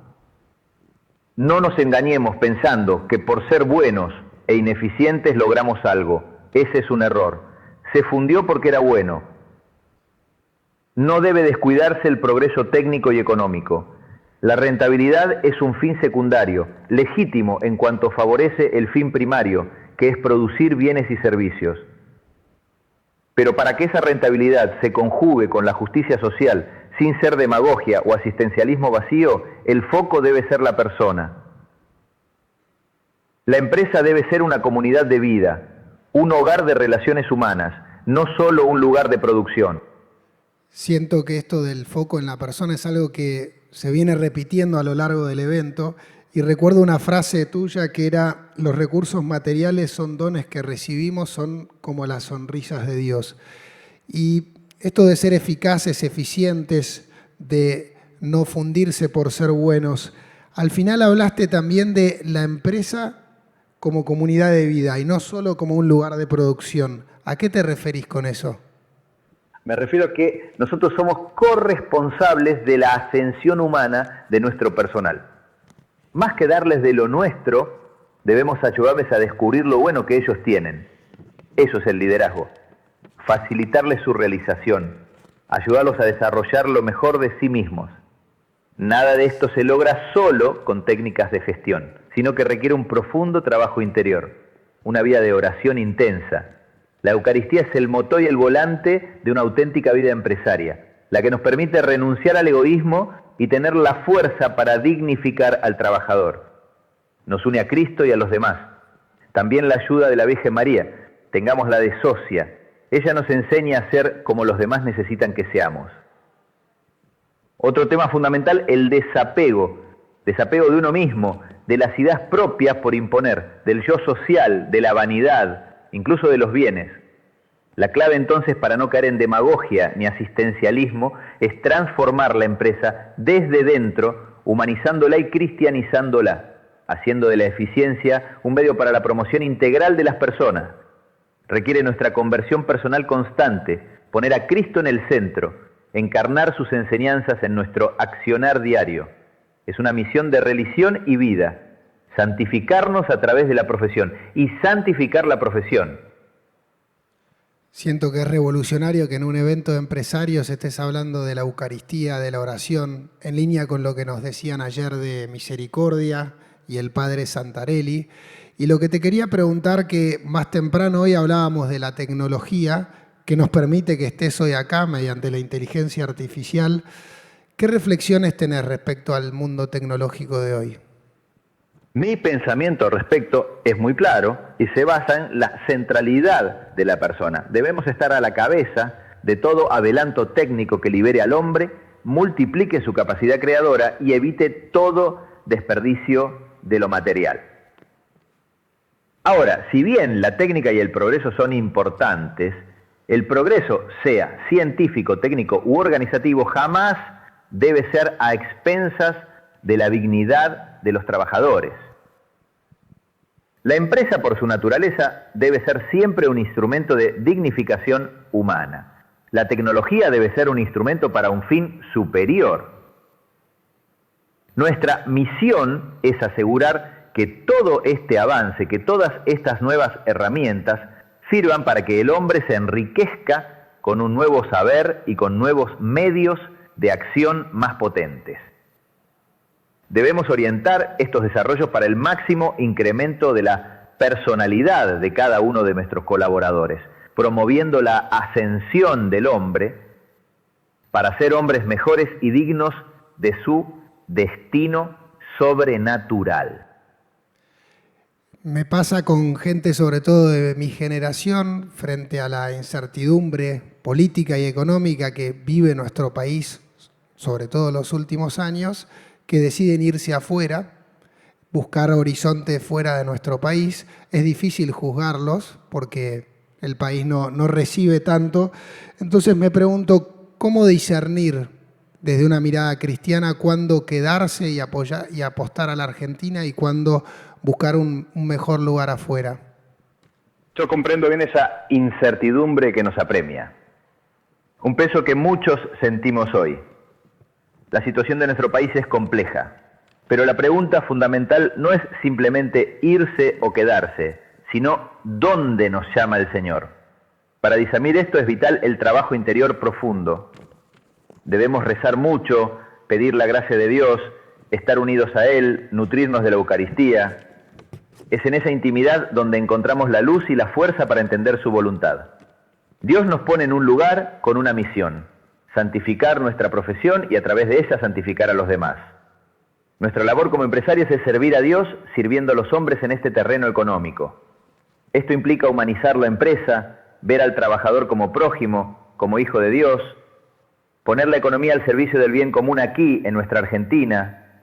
No nos engañemos pensando que por ser buenos e ineficientes logramos algo. Ese es un error. Se fundió porque era bueno. No debe descuidarse el progreso técnico y económico. La rentabilidad es un fin secundario, legítimo en cuanto favorece el fin primario, que es producir bienes y servicios. Pero para que esa rentabilidad se conjugue con la justicia social, sin ser demagogia o asistencialismo vacío, el foco debe ser la persona. La empresa debe ser una comunidad de vida, un hogar de relaciones humanas, no solo un lugar de producción. Siento que esto del foco en la persona es algo que se viene repitiendo a lo largo del evento. Y recuerdo una frase tuya que era: los recursos materiales son dones que recibimos, son como las sonrisas de Dios. Y esto de ser eficaces, eficientes, de no fundirse por ser buenos, al final hablaste también de la empresa como comunidad de vida y no solo como un lugar de producción. ¿A qué te referís con eso? Me refiero a que nosotros somos corresponsables de la ascensión humana de nuestro personal. Más que darles de lo nuestro, debemos ayudarles a descubrir lo bueno que ellos tienen. Eso es el liderazgo. Facilitarles su realización, ayudarlos a desarrollar lo mejor de sí mismos. Nada de esto se logra solo con técnicas de gestión, sino que requiere un profundo trabajo interior, una vida de oración intensa. La Eucaristía es el motor y el volante de una auténtica vida empresaria, la que nos permite renunciar al egoísmo y tener la fuerza para dignificar al trabajador. Nos une a Cristo y a los demás. También la ayuda de la Virgen María, tengámosla de socia. Ella nos enseña a ser como los demás necesitan que seamos. Otro tema fundamental, el desapego. Desapego de uno mismo, de las ideas propias por imponer, del yo social, de la vanidad, incluso de los bienes. La clave entonces para no caer en demagogia ni asistencialismo es transformar la empresa desde dentro, humanizándola y cristianizándola, haciendo de la eficiencia un medio para la promoción integral de las personas. Requiere nuestra conversión personal constante, poner a Cristo en el centro, encarnar sus enseñanzas en nuestro accionar diario. Es una misión de religión y vida, santificarnos a través de la profesión y santificar la profesión. Siento que es revolucionario que en un evento de empresarios estés hablando de la Eucaristía, de la oración, en línea con lo que nos decían ayer de Misericordia y el Padre Santarelli. Y lo que te quería preguntar, que más temprano hoy hablábamos de la tecnología que nos permite que estés hoy acá mediante la inteligencia artificial. ¿Qué reflexiones tenés respecto al mundo tecnológico de hoy? Mi pensamiento al respecto es muy claro y se basa en la centralidad de la persona. Debemos estar a la cabeza de todo adelanto técnico que libere al hombre, multiplique su capacidad creadora y evite todo desperdicio de lo material. Ahora, si bien la técnica y el progreso son importantes, el progreso, sea científico, técnico u organizativo, jamás debe ser a expensas de la dignidad de los trabajadores. La empresa, por su naturaleza, debe ser siempre un instrumento de dignificación humana. La tecnología debe ser un instrumento para un fin superior. Nuestra misión es asegurar que todo este avance, que todas estas nuevas herramientas sirvan para que el hombre se enriquezca con un nuevo saber y con nuevos medios de acción más potentes. Debemos orientar estos desarrollos para el máximo incremento de la personalidad de cada uno de nuestros colaboradores, promoviendo la ascensión del hombre para ser hombres mejores y dignos de su destino sobrenatural. Me pasa con gente, sobre todo de mi generación, frente a la incertidumbre política y económica que vive nuestro país, sobre todo en los últimos años, que deciden irse afuera, buscar horizontes fuera de nuestro país. Es difícil juzgarlos porque el país no recibe tanto. Entonces me pregunto, ¿cómo discernir desde una mirada cristiana cuándo quedarse y apoyar y apostar a la Argentina y cuándo buscar un mejor lugar afuera? Yo comprendo bien esa incertidumbre que nos apremia, un peso que muchos sentimos hoy. La situación de nuestro país es compleja, pero la pregunta fundamental no es simplemente irse o quedarse, sino ¿dónde nos llama el Señor? Para discernir esto es vital el trabajo interior profundo. Debemos rezar mucho, pedir la gracia de Dios, estar unidos a Él, nutrirnos de la Eucaristía. Es en esa intimidad donde encontramos la luz y la fuerza para entender su voluntad. Dios nos pone en un lugar con una misión: santificar nuestra profesión y a través de ella santificar a los demás. Nuestra labor como empresarios es servir a Dios sirviendo a los hombres en este terreno económico. Esto implica humanizar la empresa, ver al trabajador como prójimo, como hijo de Dios, poner la economía al servicio del bien común aquí, en nuestra Argentina,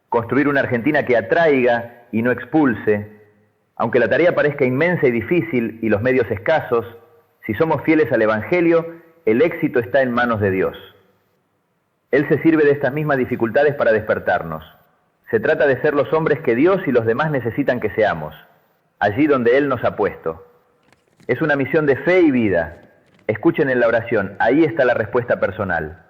construir una Argentina que atraiga y no expulse. Aunque la tarea parezca inmensa y difícil y los medios escasos, si somos fieles al Evangelio, el éxito está en manos de Dios. Él se sirve de estas mismas dificultades para despertarnos. Se trata de ser los hombres que Dios y los demás necesitan que seamos, allí donde Él nos ha puesto. Es una misión de fe y vida. Escuchen en la oración, ahí está la respuesta personal.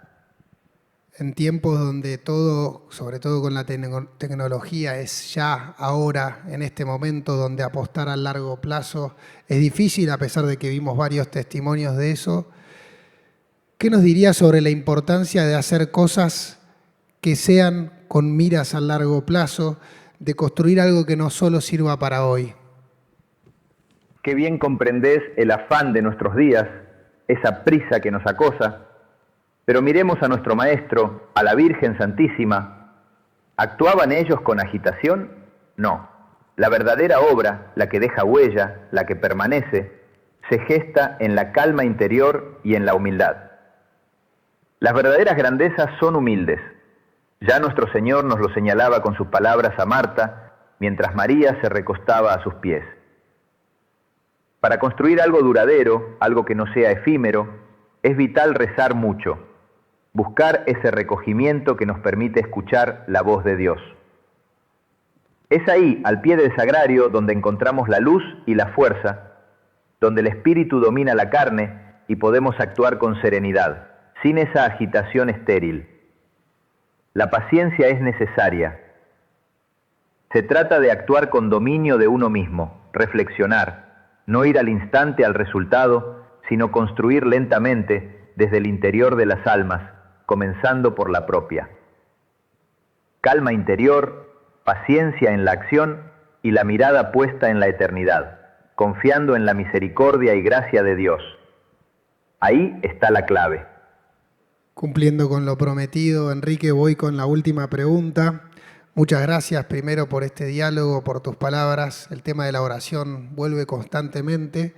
En tiempos donde todo, sobre todo con la tecnología, es ya, ahora, en este momento, donde apostar a largo plazo es difícil, a pesar de que vimos varios testimonios de eso. ¿Qué nos diría sobre la importancia de hacer cosas que sean con miras a largo plazo, de construir algo que no solo sirva para hoy? Qué bien comprendés el afán de nuestros días, esa prisa que nos acosa, pero miremos a nuestro Maestro, a la Virgen Santísima. ¿Actuaban ellos con agitación? No. La verdadera obra, la que deja huella, la que permanece, se gesta en la calma interior y en la humildad. Las verdaderas grandezas son humildes. Ya nuestro Señor nos lo señalaba con sus palabras a Marta, mientras María se recostaba a sus pies. Para construir algo duradero, algo que no sea efímero, es vital rezar mucho, buscar ese recogimiento que nos permite escuchar la voz de Dios. Es ahí, al pie del sagrario, donde encontramos la luz y la fuerza, donde el espíritu domina la carne y podemos actuar con serenidad, sin esa agitación estéril. La paciencia es necesaria. Se trata de actuar con dominio de uno mismo, reflexionar, no ir al instante al resultado, sino construir lentamente desde el interior de las almas, comenzando por la propia. Calma interior, paciencia en la acción y la mirada puesta en la eternidad, confiando en la misericordia y gracia de Dios. Ahí está la clave. Cumpliendo con lo prometido, Enrique, voy con la última pregunta. Muchas gracias primero por este diálogo, por tus palabras. El tema de la oración vuelve constantemente.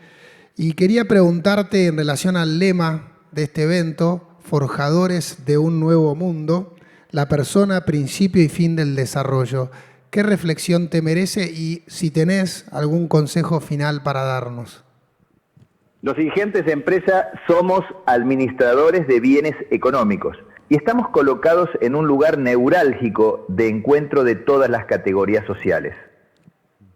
Y quería preguntarte en relación al lema de este evento, Forjadores de un Nuevo Mundo, la persona, principio y fin del desarrollo. ¿Qué reflexión te merece y si tenés algún consejo final para darnos? Los dirigentes de empresa somos administradores de bienes económicos y estamos colocados en un lugar neurálgico de encuentro de todas las categorías sociales.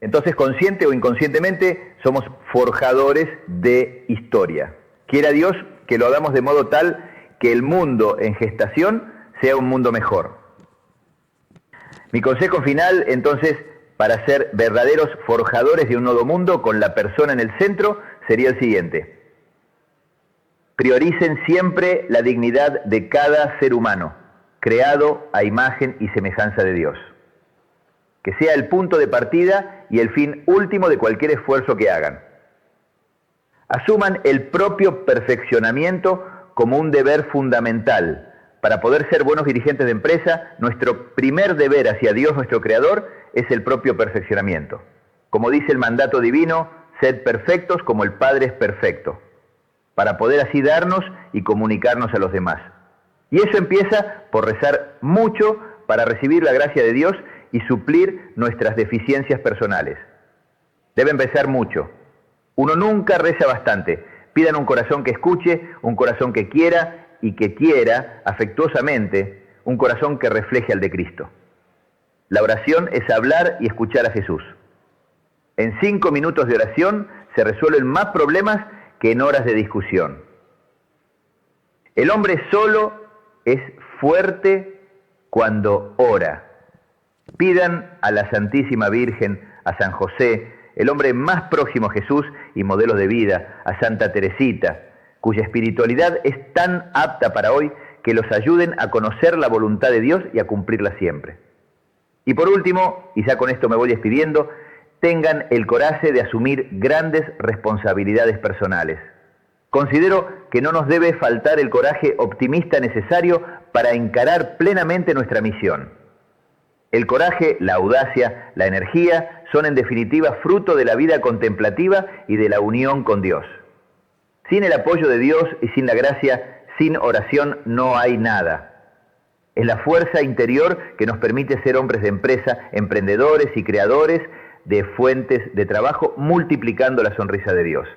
Entonces, consciente o inconscientemente, somos forjadores de historia. Quiera Dios que lo hagamos de modo tal que el mundo en gestación sea un mundo mejor. Mi consejo final, entonces, para ser verdaderos forjadores de un nuevo mundo con la persona en el centro, sería el siguiente. Prioricen siempre la dignidad de cada ser humano, creado a imagen y semejanza de Dios. Que sea el punto de partida y el fin último de cualquier esfuerzo que hagan. Asuman el propio perfeccionamiento como un deber fundamental. Para poder ser buenos dirigentes de empresa, nuestro primer deber hacia Dios, nuestro Creador, es el propio perfeccionamiento. Como dice el mandato divino, sed perfectos como el Padre es perfecto, para poder así darnos y comunicarnos a los demás. Y eso empieza por rezar mucho para recibir la gracia de Dios y suplir nuestras deficiencias personales. Deben rezar mucho. Uno nunca reza bastante. Pidan un corazón que escuche, un corazón que quiera y que quiera afectuosamente, un corazón que refleje al de Cristo. La oración es hablar y escuchar a Jesús. En 5 minutos de oración se resuelven más problemas que en horas de discusión. El hombre solo es fuerte cuando ora. Pidan a la Santísima Virgen, a San José, el hombre más próximo a Jesús y modelo de vida, a Santa Teresita, cuya espiritualidad es tan apta para hoy que los ayuden a conocer la voluntad de Dios y a cumplirla siempre. Y por último, y ya con esto me voy despidiendo, tengan el coraje de asumir grandes responsabilidades personales. Considero que no nos debe faltar el coraje optimista necesario para encarar plenamente nuestra misión. El coraje, la audacia, la energía son en definitiva fruto de la vida contemplativa y de la unión con Dios. Sin el apoyo de Dios y sin la gracia, sin oración no hay nada. Es la fuerza interior que nos permite ser hombres de empresa, emprendedores y creadores de fuentes de trabajo, multiplicando la sonrisa de Dios.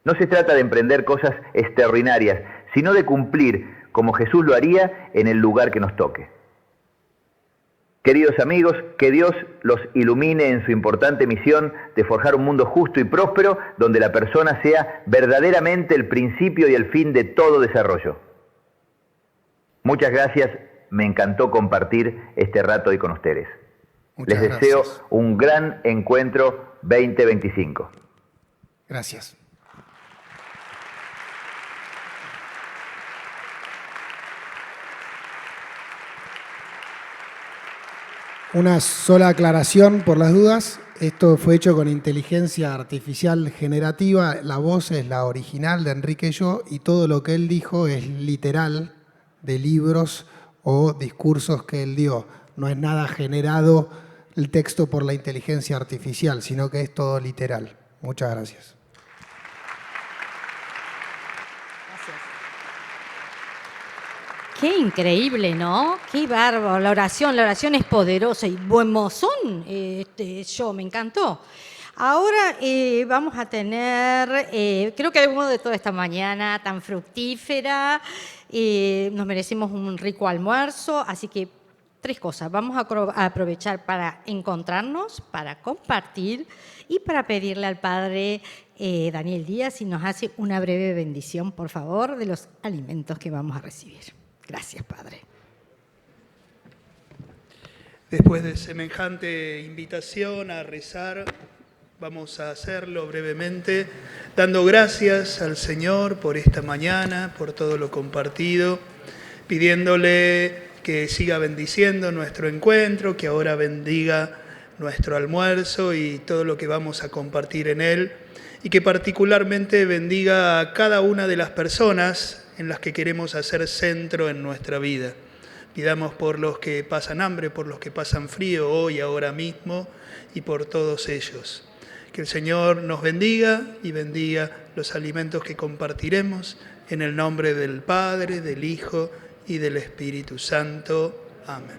No se trata de emprender cosas extraordinarias, sino de cumplir como Jesús lo haría en el lugar que nos toque. Queridos amigos, que Dios los ilumine en su importante misión de forjar un mundo justo y próspero, donde la persona sea verdaderamente el principio y el fin de todo desarrollo. Muchas gracias, me encantó compartir este rato hoy con ustedes. Les deseo un gran encuentro 2025. Gracias. Una sola aclaración por las dudas. Esto fue hecho con inteligencia artificial generativa. La voz es la original de Enrique Yo y todo lo que él dijo es literal de libros o discursos que él dio. No es nada generado el texto por la inteligencia artificial, sino que es todo literal. Muchas gracias. Qué increíble, ¿no? Qué bárbaro. La oración es poderosa y buen mozón. Yo me encantó. Ahora vamos a tener, creo que luego de toda esta mañana tan fructífera, nos merecemos un rico almuerzo, así que 3 cosas. Vamos a aprovechar para encontrarnos, para compartir y para pedirle al Padre Daniel Díaz si nos hace una breve bendición, por favor, de los alimentos que vamos a recibir. Gracias, Padre. Después de semejante invitación a rezar, vamos a hacerlo brevemente, dando gracias al Señor por esta mañana, por todo lo compartido, pidiéndole que siga bendiciendo nuestro encuentro, que ahora bendiga nuestro almuerzo y todo lo que vamos a compartir en él, y que particularmente bendiga a cada una de las personas en las que queremos hacer centro en nuestra vida. Pidamos por los que pasan hambre, por los que pasan frío hoy, ahora mismo, y por todos ellos. Que el Señor nos bendiga y bendiga los alimentos que compartiremos, en el nombre del Padre, del Hijo y del Espíritu Santo. Amén.